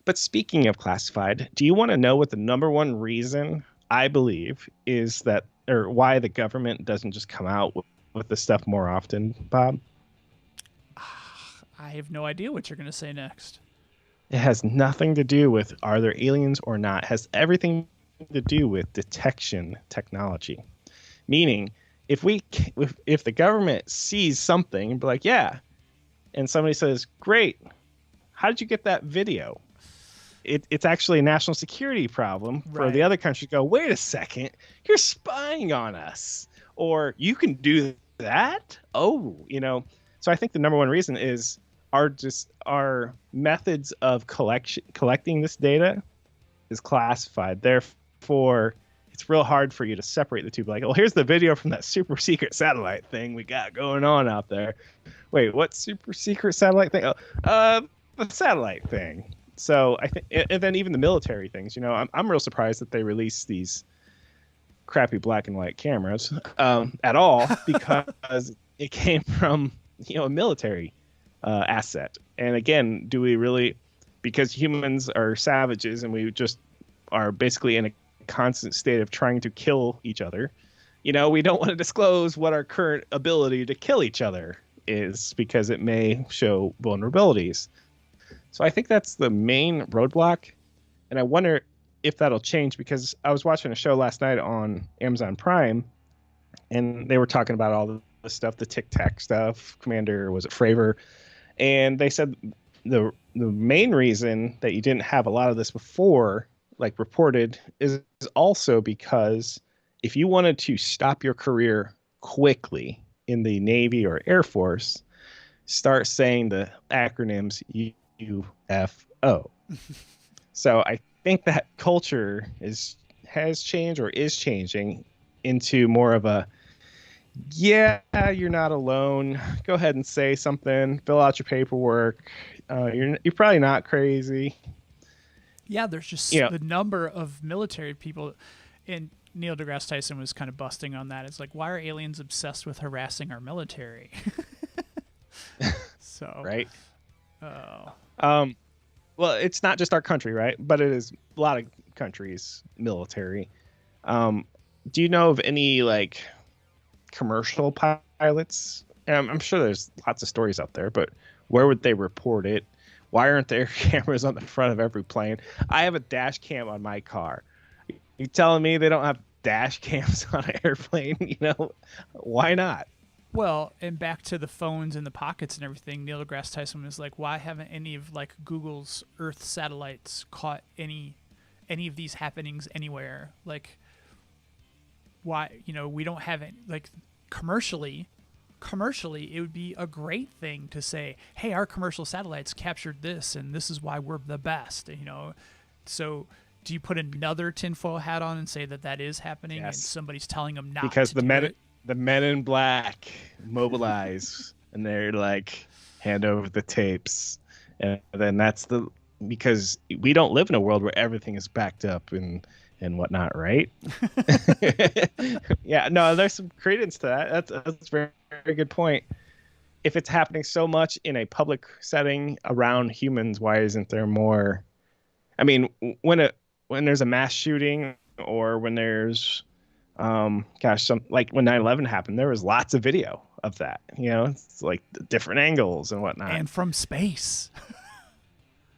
But speaking of classified, do you want to know what the number one reason I believe is that, or why the government doesn't just come out with this stuff more often, Bob? I have no idea what you're going to say next. It has nothing to do with are there aliens or not. It has everything to do with detection technology. Meaning, if the government sees something and be like, yeah, and somebody says, great, how did you get that video? It's actually a national security problem for the other country to go, wait a second, you're spying on us. Or you can do that? So I think the number one reason is our methods of collecting this data is classified. Therefore, it's real hard for you to separate the two. Like, well, here's the video from that super secret satellite thing we got going on out there. Wait, what super secret satellite thing? The satellite thing. So I think, and then even the military things. I'm real surprised that they release these crappy black and white cameras at all, because it came from a military asset. And again, do we really, because humans are savages and we just are basically in a constant state of trying to kill each other, we don't want to disclose what our current ability to kill each other is, because it may show vulnerabilities. So I think that's the main roadblock. And I wonder if that'll change, because I was watching a show last night on Amazon Prime, and they were talking about all the stuff, the Tic Tac stuff, Commander, was it Fravor? And they said the main reason that you didn't have a lot of this before, like reported, is also because if you wanted to stop your career quickly in the Navy or Air Force, start saying the acronyms UFO. So I think that culture has changed or is changing into more of a, yeah, you're not alone. Go ahead and say something. Fill out your paperwork. You're probably not crazy. Yeah, there's just the number of military people, and Neil deGrasse Tyson was kind of busting on that. It's like, why are aliens obsessed with harassing our military? So right. Oh. Well, it's not just our country, right? But it is a lot of countries' military. Do you know of any commercial pilots? And I'm sure there's lots of stories out there, but where would they report it? Why aren't there cameras on the front of every plane? I have a dash cam on my car. You telling me they don't have dash cams on an airplane? Why not? Well, and back to the phones in the pockets and everything, Neil deGrasse Tyson was like, why haven't any of Google's Earth satellites caught any of these happenings anywhere? Why, we don't have any, commercially, it would be a great thing to say, hey, our commercial satellites captured this, and this is why we're the best, So do you put another tinfoil hat on and say that is happening, and somebody's telling them not because to do it? the men in black mobilize, and they're like, hand over the tapes, and then because we don't live in a world where everything is backed up and whatnot, right? Yeah, no, there's some credence to that. That's a very, very good point. If it's happening so much in a public setting around humans, why isn't there more? I mean, when there's a mass shooting, or when there's some, like when 9/11 happened, there was lots of video of that. It's like different angles and whatnot. And from space.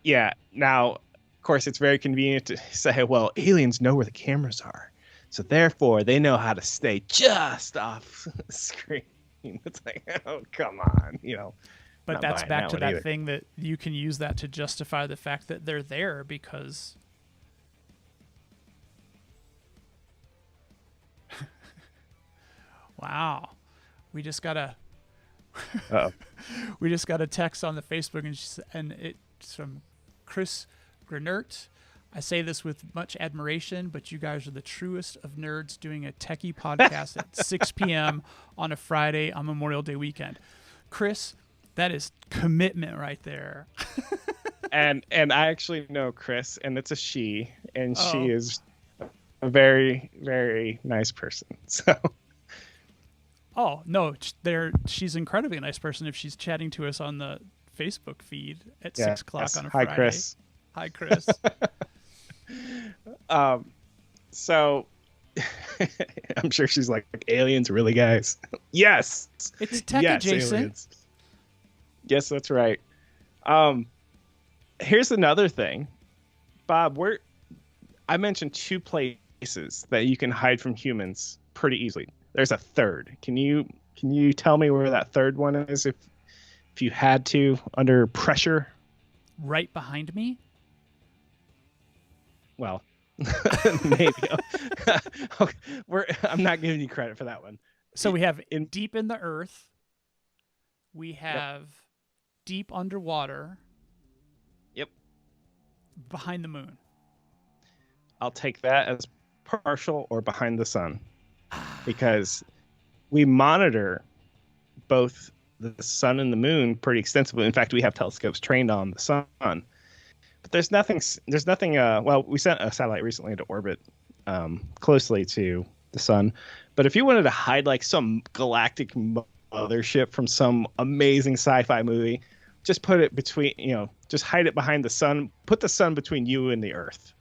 Yeah. Now, of course, it's very convenient to say, well, aliens know where the cameras are, so therefore they know how to stay just off the screen. It's like, oh, come on, But not that's buying back to one that either. thing that you can use that to justify the fact that they're there because wow. We just got a Uh-oh. we just got a text on the Facebook, and it's from Chris Grenert. I say this with much admiration, but you guys are the truest of nerds doing a techie podcast at 6 p.m. on a Friday on Memorial Day weekend. Chris, that is commitment right there. and I actually know Chris, and it's a she, and Oh. she is a very, very nice person. So Oh, no, she's an incredibly nice person if she's chatting to us on the Facebook feed at 6 o'clock yes. on a Hi, Friday. Chris. Hi, Chris. So I'm sure she's like, aliens, really, guys? Yes. It's tech yes, adjacent. aliens. Yes, that's right. Here's another thing, Bob. I mentioned 2 places that you can hide from humans pretty easily. There's a third. Can you tell me where that third one is, if you had to, under pressure? Right behind me? Well, maybe. Okay, I'm not giving you credit for that one. So we have deep in the earth. We have Yep. deep underwater. Yep. Behind the moon. I'll take that as partial or behind the sun, because we monitor both the sun and the moon pretty extensively. In fact, we have telescopes trained on the sun. But there's nothing. Well, we sent a satellite recently into orbit closely to the sun. But if you wanted to hide like some galactic mothership from some amazing sci-fi movie, just put it between, just hide it behind the sun. Put the sun between you and the Earth,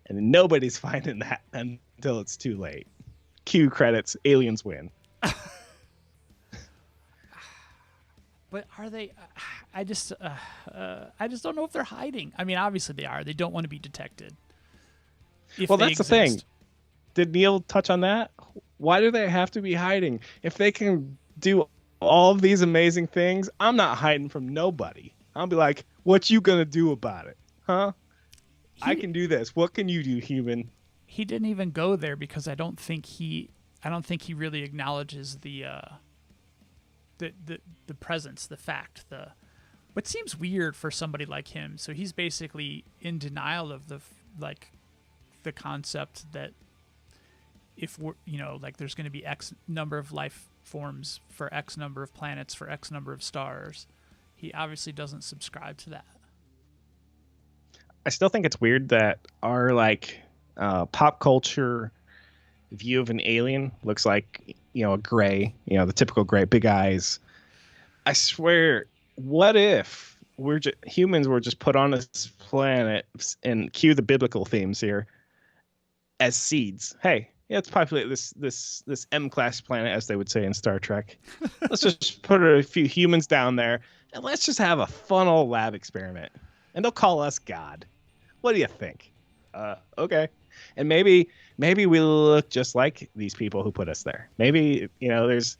and nobody's finding that until it's too late. Cue credits. Aliens win. But are they? I just don't know if they're hiding. I mean, obviously they are. They don't want to be detected. Well, that's the thing. Did Neil touch on that? Why do they have to be hiding? If they can do all of these amazing things, I'm not hiding from nobody. I'll be like, what you gonna do about it? Huh? I can do this. What can you do, human? He didn't even go there because I don't think he really acknowledges the presence, the fact, what seems weird for somebody like him. So he's basically in denial of the concept that if we're, there's going to be X number of life forms for X number of planets for X number of stars. He obviously doesn't subscribe to that. I still think it's weird that our pop culture view of an alien looks like, a gray, the typical gray, big eyes. I swear, what if humans were just put on this planet, and cue the biblical themes here, as seeds? Hey, let's populate this M-class planet, as they would say in Star Trek. Let's just put a few humans down there, and let's just have a fun old lab experiment. And they'll call us God. What do you think? Okay. And maybe we look just like these people who put us there. Maybe, there's,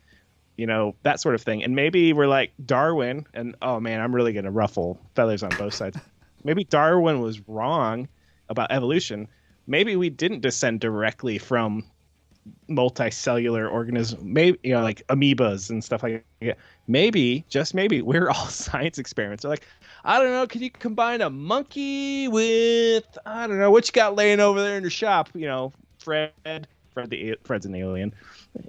that sort of thing. And maybe we're like Darwin, and oh man, I'm really going to ruffle feathers on both sides. Maybe Darwin was wrong about evolution. Maybe we didn't descend directly from multicellular organisms, maybe, like amoebas and stuff like that. Maybe, just maybe, we're all science experiments. They're like, I don't know, can you combine a monkey with, I don't know, what you got laying over there in your shop, Fred? Fred's an alien.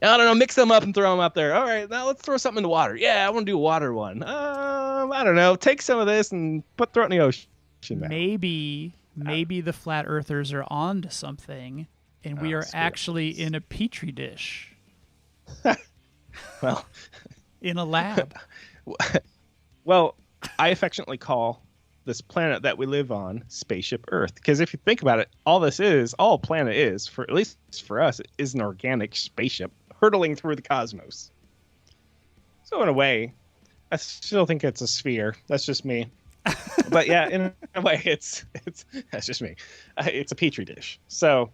I don't know. Mix them up and throw them up there. All right, now let's throw something in the water. Yeah, I want to do a water one. I don't know. Take some of this and throw it in the ocean. Now. Maybe the flat earthers are on to something, and we are actually in a petri dish. Well, in a lab. Well, I affectionately call this planet that we live on Spaceship Earth, because if you think about it, all a planet is, for at least for us, is an organic spaceship hurtling through the cosmos. So in a way, I still think it's a sphere. That's just me. But yeah, in a way, it's that's just me. It's a petri dish. So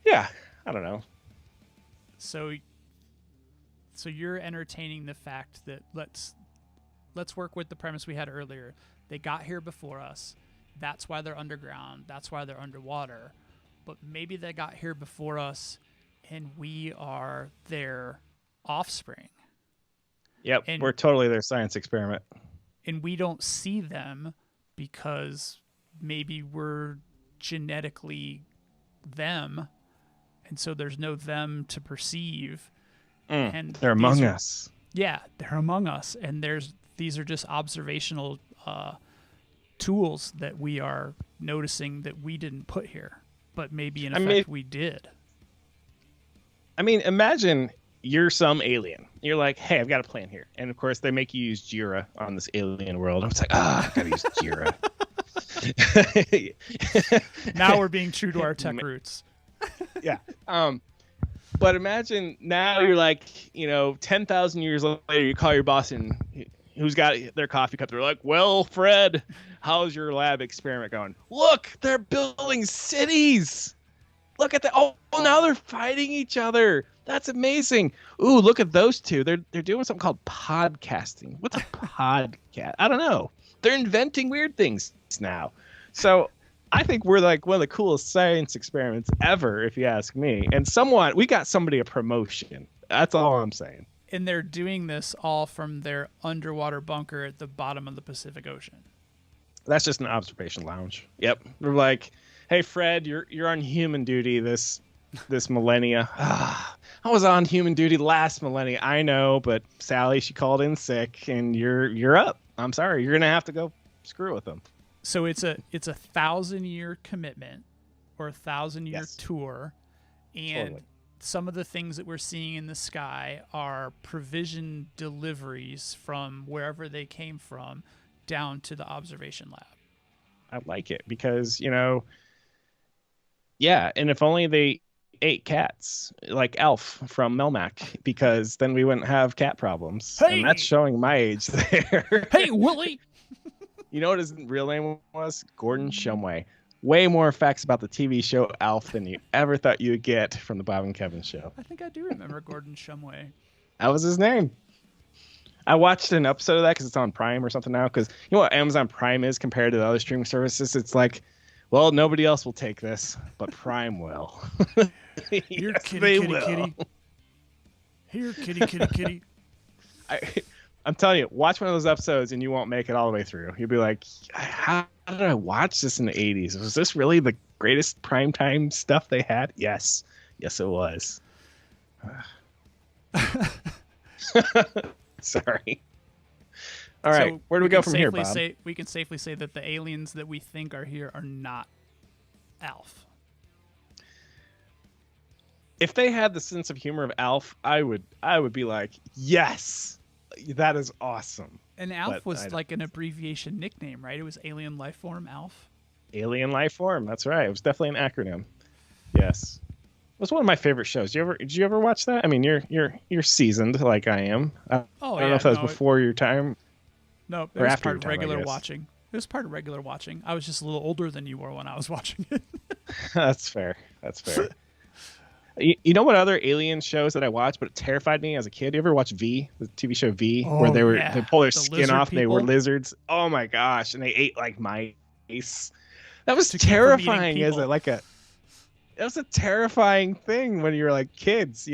yeah, I don't know. So you're entertaining the fact that let's work with the premise we had earlier. They got here before us. That's why they're underground. That's why they're underwater. But maybe they got here before us, and we are their offspring. Yep, and we're totally their science experiment. And we don't see them because maybe we're genetically them, and so there's no them to perceive. And they're among us. Yeah, they're among us, and these are just observational tools that we are noticing that we didn't put here, but maybe in effect we did. I mean, imagine you're some alien. You're like, hey, I've got a plan here. And of course, they make you use Jira on this alien world. It's like, I've got to use Jira. Now we're being true to our tech roots. Yeah. But imagine now you're like, 10,000 years later, you call your boss and who's got their coffee cup. They're like, well, Fred, how's your lab experiment going? Look, they're building cities. Look at that. Oh, now they're fighting each other. That's amazing. Ooh, look at those two. They're doing something called podcasting. What's a podcast? I don't know. They're inventing weird things now. So I think we're like one of the coolest science experiments ever, if you ask me. And we got somebody a promotion. That's all I'm saying. And they're doing this all from their underwater bunker at the bottom of the Pacific Ocean. That's just an observation lounge. Yep. We're like, hey, Fred, you're on human duty this millennia. I was on human duty last millennia. I know, but Sally, she called in sick, and you're up. I'm sorry. You're gonna have to go screw with them. So it's a 1,000-year commitment or a 1,000-year Yes. tour, and Totally. some of the things that we're seeing in the sky are provision deliveries from wherever they came from down to the observation lab. I like it because, yeah, and if only they ate cats like Alf from Melmac, because then we wouldn't have cat problems. Hey! And that's showing my age there. Hey, Willie! You know what his real name was? Gordon Shumway. Way more facts about the TV show Alf than you ever thought you would get from the Bob and Kevin show. I think I do remember Gordon Shumway. That was his name. I watched an episode of that because it's on Prime or something now. Because you know what Amazon Prime is compared to the other streaming services? It's like, well, nobody else will take this, but Prime will. Here, Yes, kitty, they kitty, will. kitty. Here, kitty, kitty, kitty. I'm telling you, watch one of those episodes and you won't make it all the way through. You'll be like, how did I watch this in the 80s? Was this really the greatest primetime stuff they had? Yes. Yes, it was. Sorry. All right. So Where do we go from here, safely Bob? we can safely say that the aliens that we think are here are not Alf. If they had the sense of humor of Alf, I would be like, yes, that is awesome. And Alf But was like an abbreviation nickname, right? It was Alien Life Form Alf. Alien Life Form. That's right. It was definitely an acronym. Yes. It was one of my favorite shows. Did you ever watch that? I mean, you're seasoned like I am. I don't know if that was before your time. No, it or was after part your of time, I regular guess. watching. It was part of regular watching. I was just a little older than you were when I was watching it. That's fair. That's fair. You know what other alien shows that I watched, but it terrified me as a kid? You ever watch V, the TV show V, where they pull their skin lizard off and they were people? lizards? Oh my gosh! And they ate like mice. That was To keep from eating terrifying. Is people. it that was a terrifying thing when you were like kids,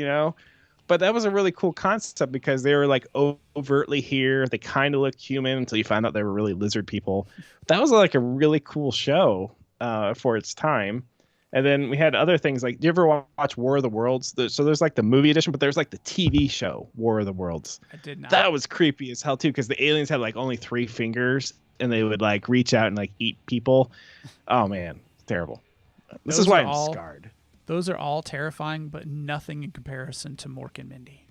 But that was a really cool concept because they were like overtly here. They kind of looked human until you find out they were really lizard people. That was like a really cool show for its time. And then we had other things like, do you ever watch War of the Worlds? So there's like the movie edition, but there's like the TV show War of the Worlds. I did not. That was creepy as hell too, because the aliens had like only 3 fingers and they would like reach out and like eat people. Oh man, terrible. This is why I'm scarred. Those are all terrifying, but nothing in comparison to Mork and Mindy.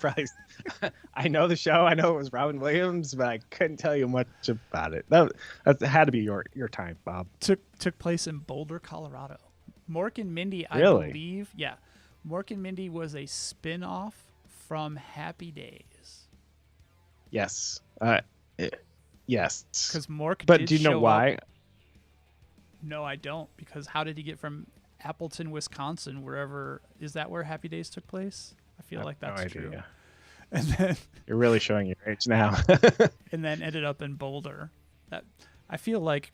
Probably, I know the show. I know it was Robin Williams, but I couldn't tell you much about it. That had to be your time, Bob. Took place in Boulder, Colorado. Mork and Mindy, I Really? believe. Yeah. Mork and Mindy was a spin-off from Happy Days. Yes. Yes. Because Mork But did do you know show why? up. No, I don't. Because how did he get from Appleton, Wisconsin, wherever... Is that where Happy Days took place? I feel like that's no true. idea. And then... You're really showing your age now. and then ended up in Boulder. I feel like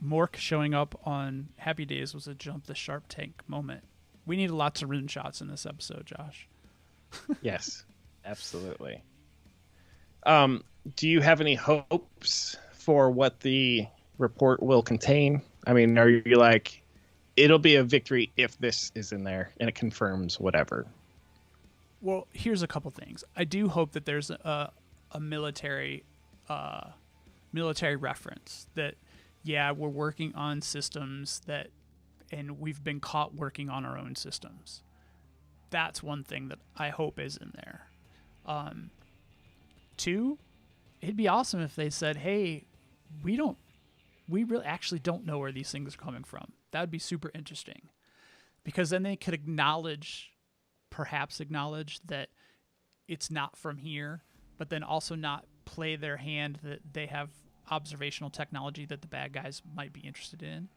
Mork showing up on Happy Days was a jump the shark tank moment. We need lots of rim shots in this episode, Josh. Yes, absolutely. Do you have any hopes for what the report will contain? I mean, are you like, it'll be a victory if this is in there and it confirms whatever? Well, here's a couple things. I do hope that there's a military reference that, yeah, we're working on systems and we've been caught working on our own systems. That's one thing that I hope is in there. 2, it'd be awesome if they said, hey, we really actually don't know where these things are coming from. That would be super interesting, because then they could perhaps acknowledge that it's not from here, but then also not play their hand that they have observational technology that the bad guys might be interested in.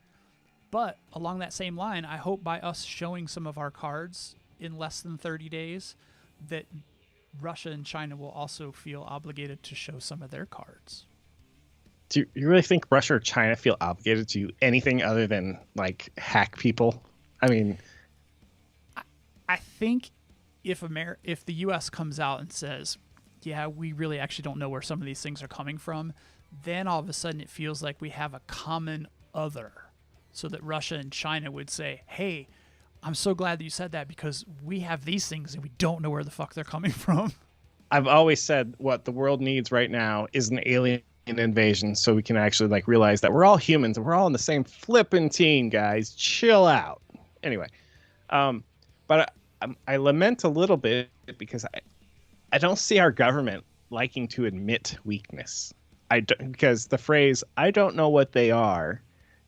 But along that same line, I hope by us showing some of our cards in less than 30 days that Russia and China will also feel obligated to show some of their cards. Do you really think Russia or China feel obligated to do anything other than like hack people? I mean, I think if the U.S. comes out and says, yeah, we really actually don't know where some of these things are coming from, then all of a sudden it feels like we have a common other, so that Russia and China would say, hey, I'm so glad that you said that, because we have these things and we don't know where the fuck they're coming from. I've always said what the world needs right now is an alien invasion, so we can actually like realize that we're all humans and we're all on the same flipping team, guys. Chill out. Anyway, but I lament a little bit because I don't see our government liking to admit weakness. Because the phrase "I don't know what they are"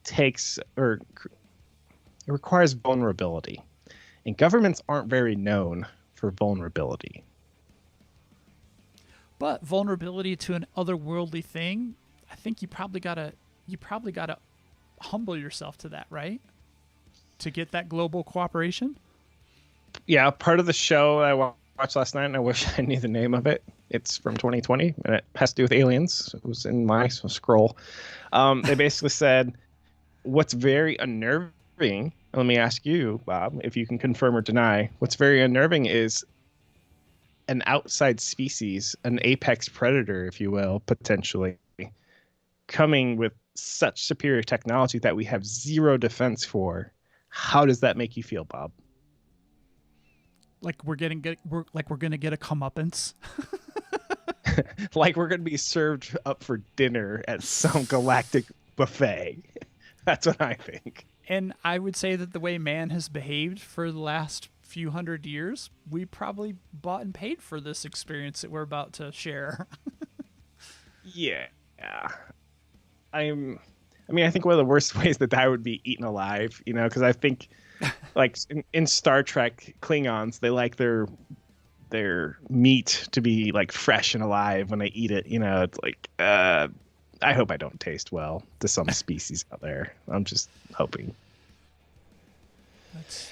it requires vulnerability, and governments aren't very known for vulnerability. But vulnerability to an otherworldly thing, I think you probably gotta humble yourself to that, right? To get that global cooperation. Yeah, part of the show I watched last night, and I wish I knew the name of it. It's from 2020, and it has to do with aliens. It was in my scroll. They basically said, what's very unnerving, let me ask you, Bob, if you can confirm or deny, what's very unnerving is an outside species, an apex predator, if you will, potentially, coming with such superior technology that we have zero defense for. How does that make you feel, Bob? Like we're gonna get a comeuppance. Like we're going to be served up for dinner at some galactic buffet. That's what I think. And I would say that the way man has behaved for the last few hundred years, we probably bought and paid for this experience that we're about to share. Yeah. I think one of the worst ways to die would be eaten alive, because I think like in Star Trek, Klingons, they like their meat to be like fresh and alive when they eat it. It's like, I hope I don't taste well to some species out there. I'm just hoping.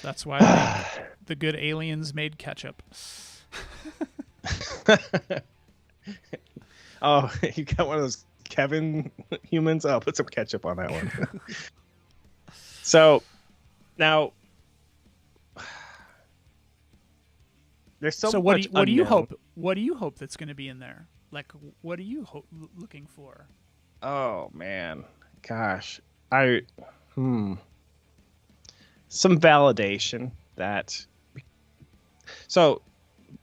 That's why the good aliens made ketchup. Oh, you got one of those Kevin humans? I'll put some ketchup on that one. So now there's so much what do you unknown. hope? What do you hope that's going to be in there? Like, what are you looking for? Oh man, gosh, I some validation that so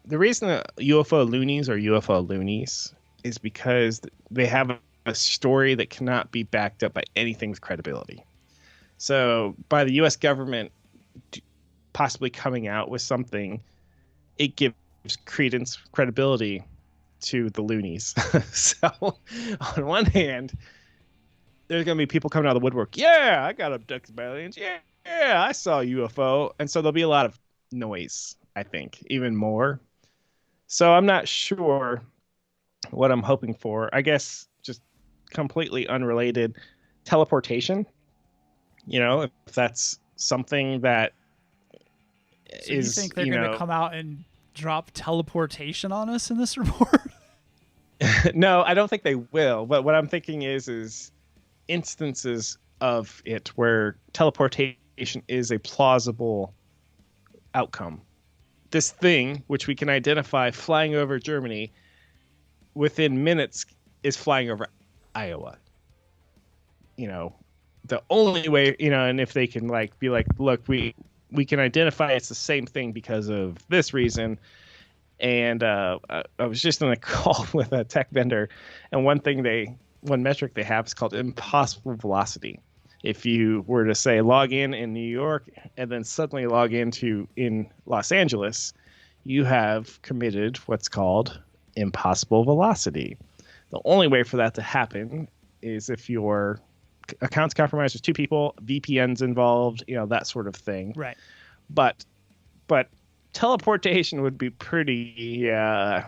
the reason that UFO loonies are UFO loonies is because they have a story that cannot be backed up by anything with credibility. So by the U.S. government possibly coming out with something, it gives credence, credibility to the loonies. So on one hand, there's going to be people coming out of the woodwork. Yeah, I got abducted by aliens. Yeah, I saw a UFO. And so there'll be a lot of noise, I think, even more. So I'm not sure what I'm hoping for. I guess just completely unrelated teleportation. You know, if that's something that so you think they're going to come out and drop teleportation on us in this report? No, I don't think they will. But what I'm thinking is instances of it where teleportation is a plausible outcome. This thing, which we can identify flying over Germany, within minutes is flying over Iowa. You know, the only way, you know, and if they can like be like, look, we can identify it's the same thing because of this reason. And I was just on a call with a tech vendor, and one metric they have is called impossible velocity. If you were to say log in New York and then suddenly log in Los Angeles, you have committed what's called impossible velocity. The only way for that to happen is if your account's compromised, there's two people, VPN's involved, you know, that sort of thing. Right. But teleportation would be pretty I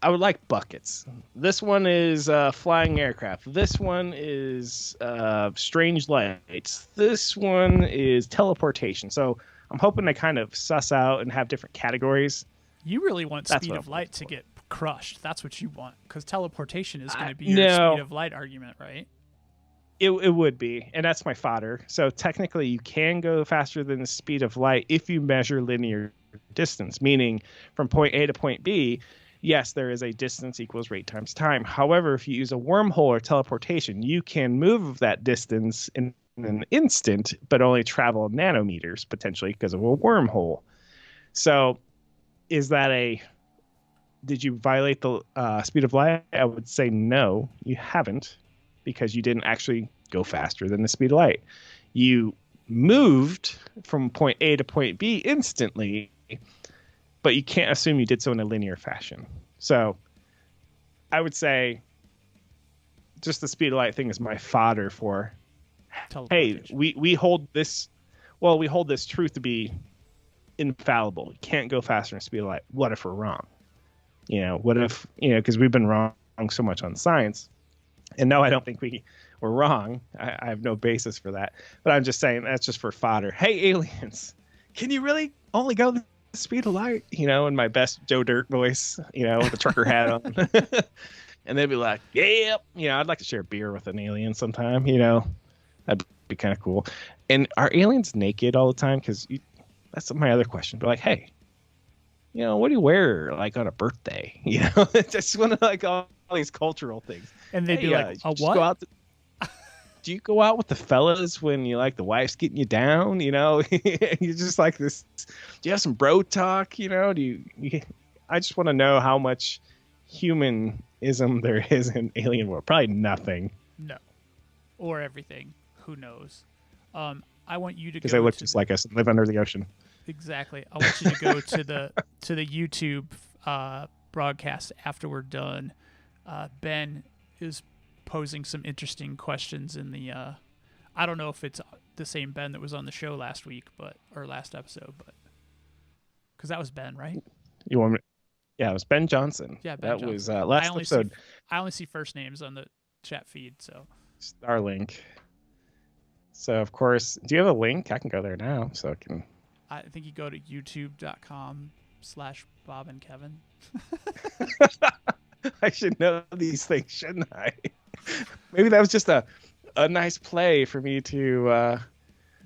would like buckets. This one is flying aircraft. This one is strange lights. This one is teleportation. So I'm hoping to kind of suss out and have different categories. You really want speed of light to get crushed. That's what you want, because teleportation is going to be your speed of light argument, right? It would be, and that's my fodder. So technically, you can go faster than the speed of light if you measure linear distance, meaning from point A to point B. Yes, there is a distance equals rate times time. However, if you use a wormhole or teleportation, you can move that distance in an instant, but only travel nanometers potentially because of a wormhole. So did you violate the speed of light? I would say no, you haven't, because you didn't actually go faster than the speed of light. You moved from point A to point B instantly, but you can't assume you did so in a linear fashion. So I would say just the speed of light thing is my fodder for, hey, we hold this truth to be infallible. You can't go faster than the speed of light. What if we're wrong? You know, what if, you know, because we've been wrong so much on science. And no, I don't think we were wrong. I have no basis for that. But I'm just saying that's just for fodder. Hey, aliens, can you really only go the speed of light? You know, in my best Joe Dirt voice, you know, with the trucker hat on. And they'd be like, yeah, you know, I'd like to share beer with an alien sometime, you know. That'd be kind of cool. And are aliens naked all the time? Because that's my other question. But like, hey, you know, what do you wear like on a birthday? You know, it's just one of like all these cultural things. And they'd be like, a what? Do you go out with the fellas when you like the wife's getting you down? You know, you just like this. Do you have some bro talk? You know, I just want to know how much humanism there is in alien world. Probably nothing. No, or everything. Who knows? I want you to because they look just like us and live under the ocean. Exactly. I want you to go to the YouTube broadcast after we're done. Ben is posing some interesting questions in the I don't know if it's the same Ben that was on the show last episode, but because that was Ben, right? You want me? Yeah, it was Ben Johnson. Yeah, Ben that Johnson. was last episode. I only see first names on the chat feed, so Starlink. So of course, do you have a link? I can go there now, so I can. I think you go to youtube.com/Bob and Kevin. I should know these things, shouldn't I? Maybe that was just a nice play for me to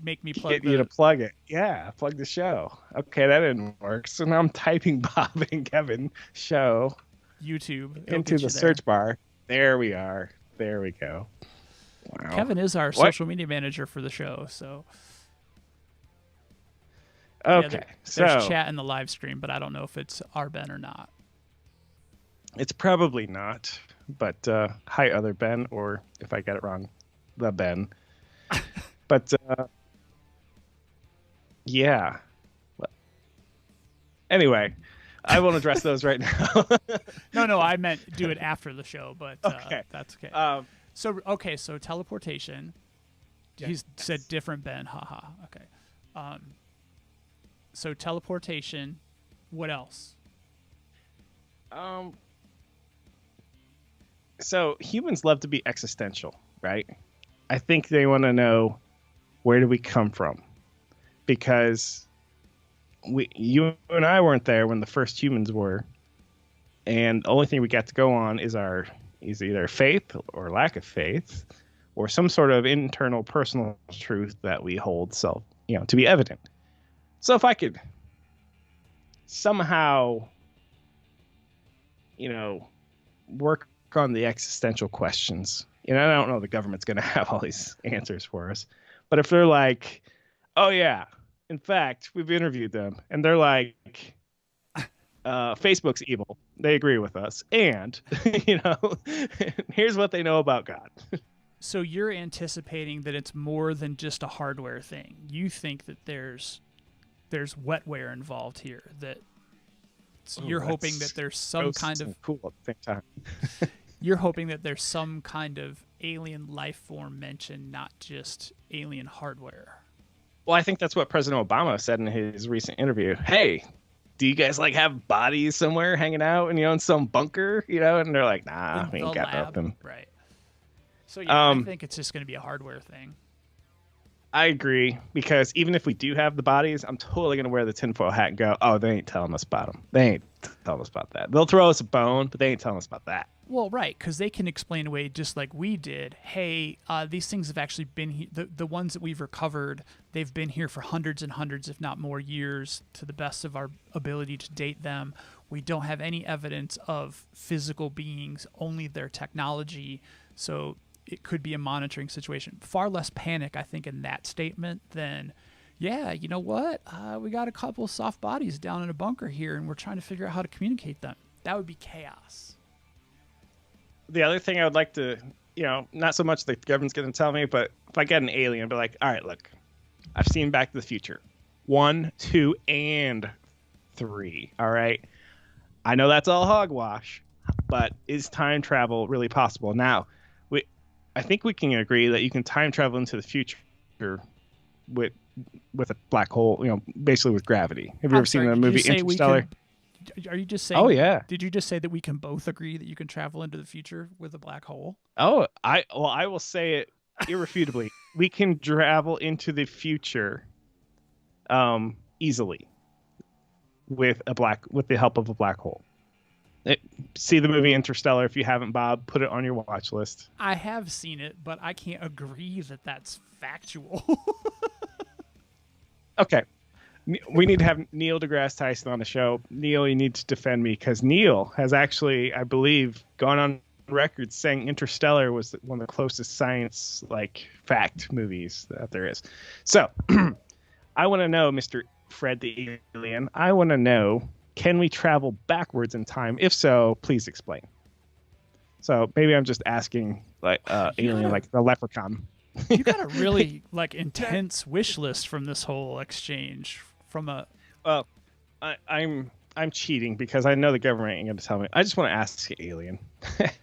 make me plug you to plug it. Yeah, plug the show. Okay, that didn't work. So now I'm typing Bob and Kevin show YouTube into the search bar. There we are. There we go. Wow. Kevin is our social media manager for the show, so. Okay, there's chat in the live stream, but I don't know if it's our Ben or not. It's probably not, but hi, other Ben, or if I get it wrong, the Ben. But yeah. Anyway, I won't address those right now. No, I meant do it after the show, but okay. That's okay. So teleportation. Yes. He said different Ben, haha. Okay. So teleportation. What else? So humans love to be existential, right? I think they want to know, where do we come from? Because you and I weren't there when the first humans were, and the only thing we got to go on is either faith or lack of faith, or some sort of internal personal truth that we hold to be evident. So if I could somehow, work on the existential questions, I don't know the government's going to have all these answers for us, but if they're like, oh yeah, in fact, we've interviewed them, and they're like, Facebook's evil. They agree with us. And, here's what they know about God. So you're anticipating that it's more than just a hardware thing. You think that there's wetware involved here, that you're hoping that there's some kind of cool at the same time. You're hoping that there's some kind of alien life form mentioned, not just alien hardware. Well, I think that's what President Obama said in his recent interview. Hey, do you guys have bodies somewhere hanging out and in some bunker, and they're like, nah, we ain't got nothing. Right. So yeah, I think it's just going to be a hardware thing. I agree, because even if we do have the bodies, I'm totally going to wear the tinfoil hat and go, oh, they ain't telling us about them. They ain't telling us about that. They'll throw us a bone, but they ain't telling us about that. Well, right, because they can explain away just like we did. Hey, these things have actually been here. The ones that we've recovered, they've been here for hundreds and hundreds, if not more years, to the best of our ability to date them. We don't have any evidence of physical beings, only their technology. So it could be a monitoring situation. Far less panic, I think, in that statement than, yeah, you know what? We got a couple of soft bodies down in a bunker here, and we're trying to figure out how to communicate them. That would be chaos. The other thing I would like to, not so much the government's going to tell me, but if I get an alien, I'd be like, all right, look, I've seen Back to the Future 1, 2, and 3. All right. I know that's all hogwash, but is time travel really possible? Now, I think we can agree that you can time travel into the future with a black hole, basically with gravity. Have you ever seen the movie Interstellar? Are you just saying? Oh yeah. Did you just say that we can both agree that you can travel into the future with a black hole? Oh, I will say it irrefutably. We can travel into the future, easily, with the help of a black hole. See the movie Interstellar if you haven't, Bob. Put it on your watch list. I have seen it, but I can't agree that that's factual. Okay. We need to have Neil deGrasse Tyson on the show. Neil, you need to defend me, because Neil has actually, I believe, gone on record saying Interstellar was one of the closest science fact movies that there is. So I want to know, Mr. Fred the Alien, I want to know, can we travel backwards in time? If so, please explain. So maybe I'm just asking alien, like the leprechaun. You got a really intense wish list from this whole exchange. Well, I'm cheating because I know the government ain't going to tell me. I just want to ask you, alien.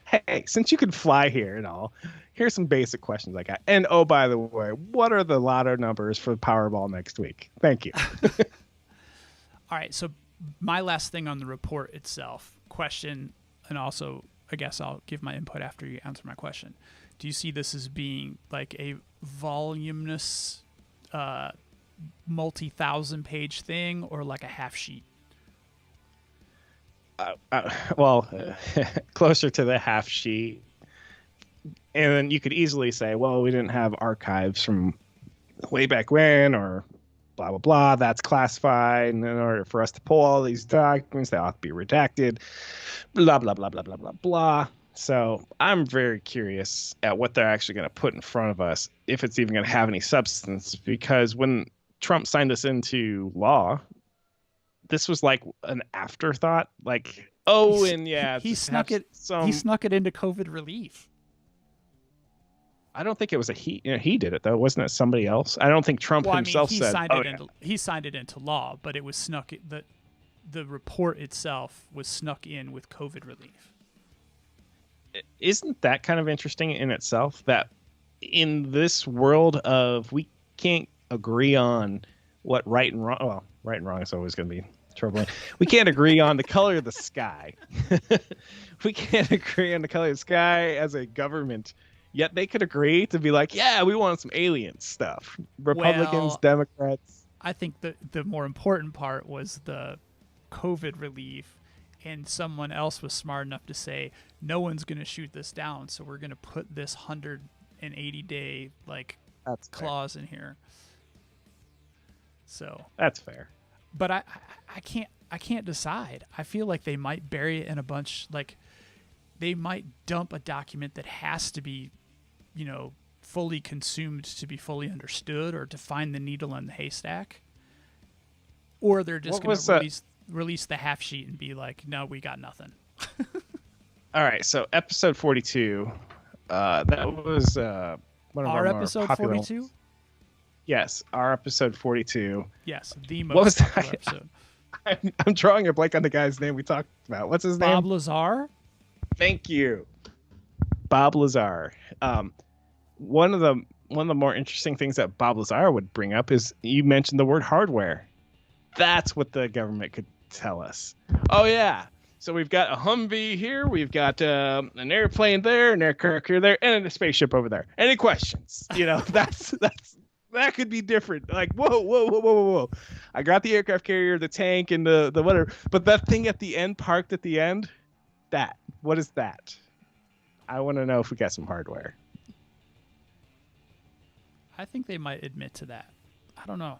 Hey, since you can fly here and all, here's some basic questions I got. And oh, by the way, what are the lotto numbers for the Powerball next week? Thank you. All right, so my last thing on the report itself, question, and also I guess I'll give my input after you answer my question. Do you see this as being a voluminous, multi-thousand page thing, or a half sheet? Closer to the half sheet. And then you could easily say, well, we didn't have archives from way back when, or blah, blah, blah. That's classified. And in order for us to pull all these documents, they ought to be redacted. Blah, blah, blah, blah, blah, blah, blah. So I'm very curious at what they're actually going to put in front of us, if it's even going to have any substance, because when Trump signed this into law, this was like an afterthought. Like, he snuck it. He snuck it into COVID relief. I don't think it was he did it though. Wasn't it somebody else? I don't think Trump himself said. He signed it into law, but it was snuck. The report itself was snuck in with COVID relief. Isn't that kind of interesting in itself? That in this world of we can't agree on what right and wrong. Well, right and wrong is always going to be troubling. We can't agree on the color of the sky. We can't agree on the color of the sky as a government. Yet they could agree to be like, yeah, we want some alien stuff. Republicans, Democrats. I think the more important part was the COVID relief, and someone else was smart enough to say, no one's going to shoot this down, so we're going to put this 180-day clause in here. So that's fair. But I can't decide. I feel like they might bury it in a bunch. Like they might dump a document that has to be, fully consumed to be fully understood, or to find the needle in the haystack. Or they're just going to release the half sheet and be like, no, we got nothing. All right. So episode 42, that was one of our episode 42. Yes, our episode 42. Yes, the most popular episode. I'm drawing a blank on the guy's name we talked about. What's his name? Bob Lazar. Thank you, Bob Lazar. One of the more interesting things that Bob Lazar would bring up is you mentioned the word hardware. That's what the government could tell us. Oh yeah, so we've got a Humvee here, we've got an airplane there, an aircraft here, there, and a spaceship over there. Any questions? That could be different. Like, whoa. I got the aircraft carrier, the tank, and the whatever. But that thing at the end, parked at the end, what is that? I want to know if we got some hardware. I think they might admit to that. I don't know.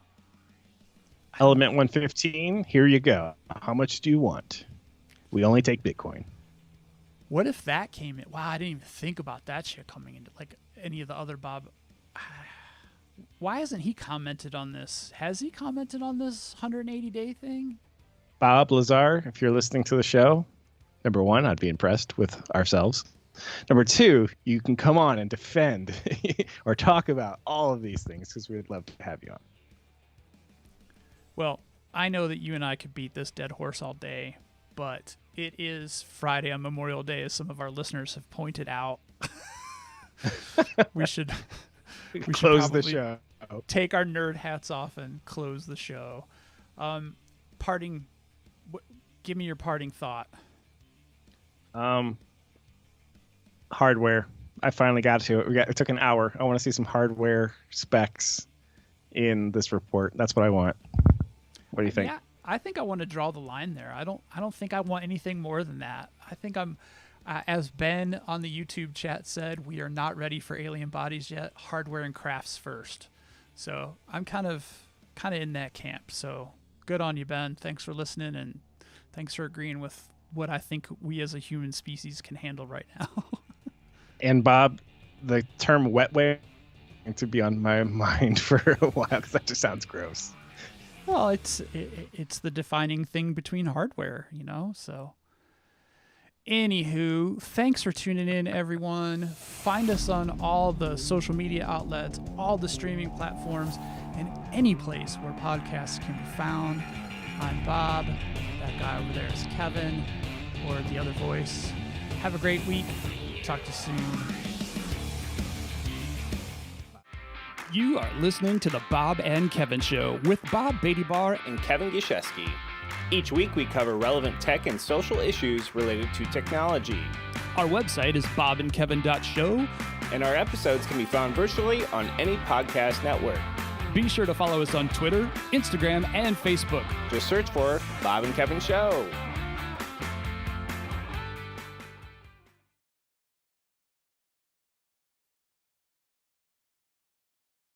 Element 115, here you go. How much do you want? We only take Bitcoin. What if that came in? Wow, I didn't even think about that shit coming into like any of the other Bob. Why hasn't he commented on this? Has he commented on this 180-day thing? Bob Lazar, if you're listening to the show, number one, I'd be impressed with ourselves. Number two, you can come on and defend or talk about all of these things because we'd love to have you on. Well, I know that you and I could beat this dead horse all day, but it is Friday on Memorial Day, as some of our listeners have pointed out. We should close the show. Take our nerd hats off and close the show. Give me your parting thought. Hardware. I finally got to it. It took an hour. I want to see some hardware specs in this report. That's what I want. What do you think? Yeah, I think I want to draw the line there. I don't think I want anything more than that. I think I'm, as Ben on the YouTube chat said, we are not ready for alien bodies yet. Hardware and crafts first. So I'm kind of in that camp. So good on you, Ben. Thanks for listening, and thanks for agreeing with what I think we as a human species can handle right now. And Bob, the term wetware to be on my mind for a while because that just sounds gross. Well, it's the defining thing between hardware, so. Anywho, thanks for tuning in, everyone. Find us on all the social media outlets, all the streaming platforms, and any place where podcasts can be found. I'm Bob. That guy over there is Kevin, or the other voice. Have a great week. Talk to you soon. You are listening to the Bob and Kevin Show with Bob Baty-Barr and Kevin Giszewski. Each week we cover relevant tech and social issues related to technology. Our website is bobandkevin.show. And our episodes can be found virtually on any podcast network. Be sure to follow us on Twitter, Instagram, and Facebook. Just search for Bob and Kevin Show.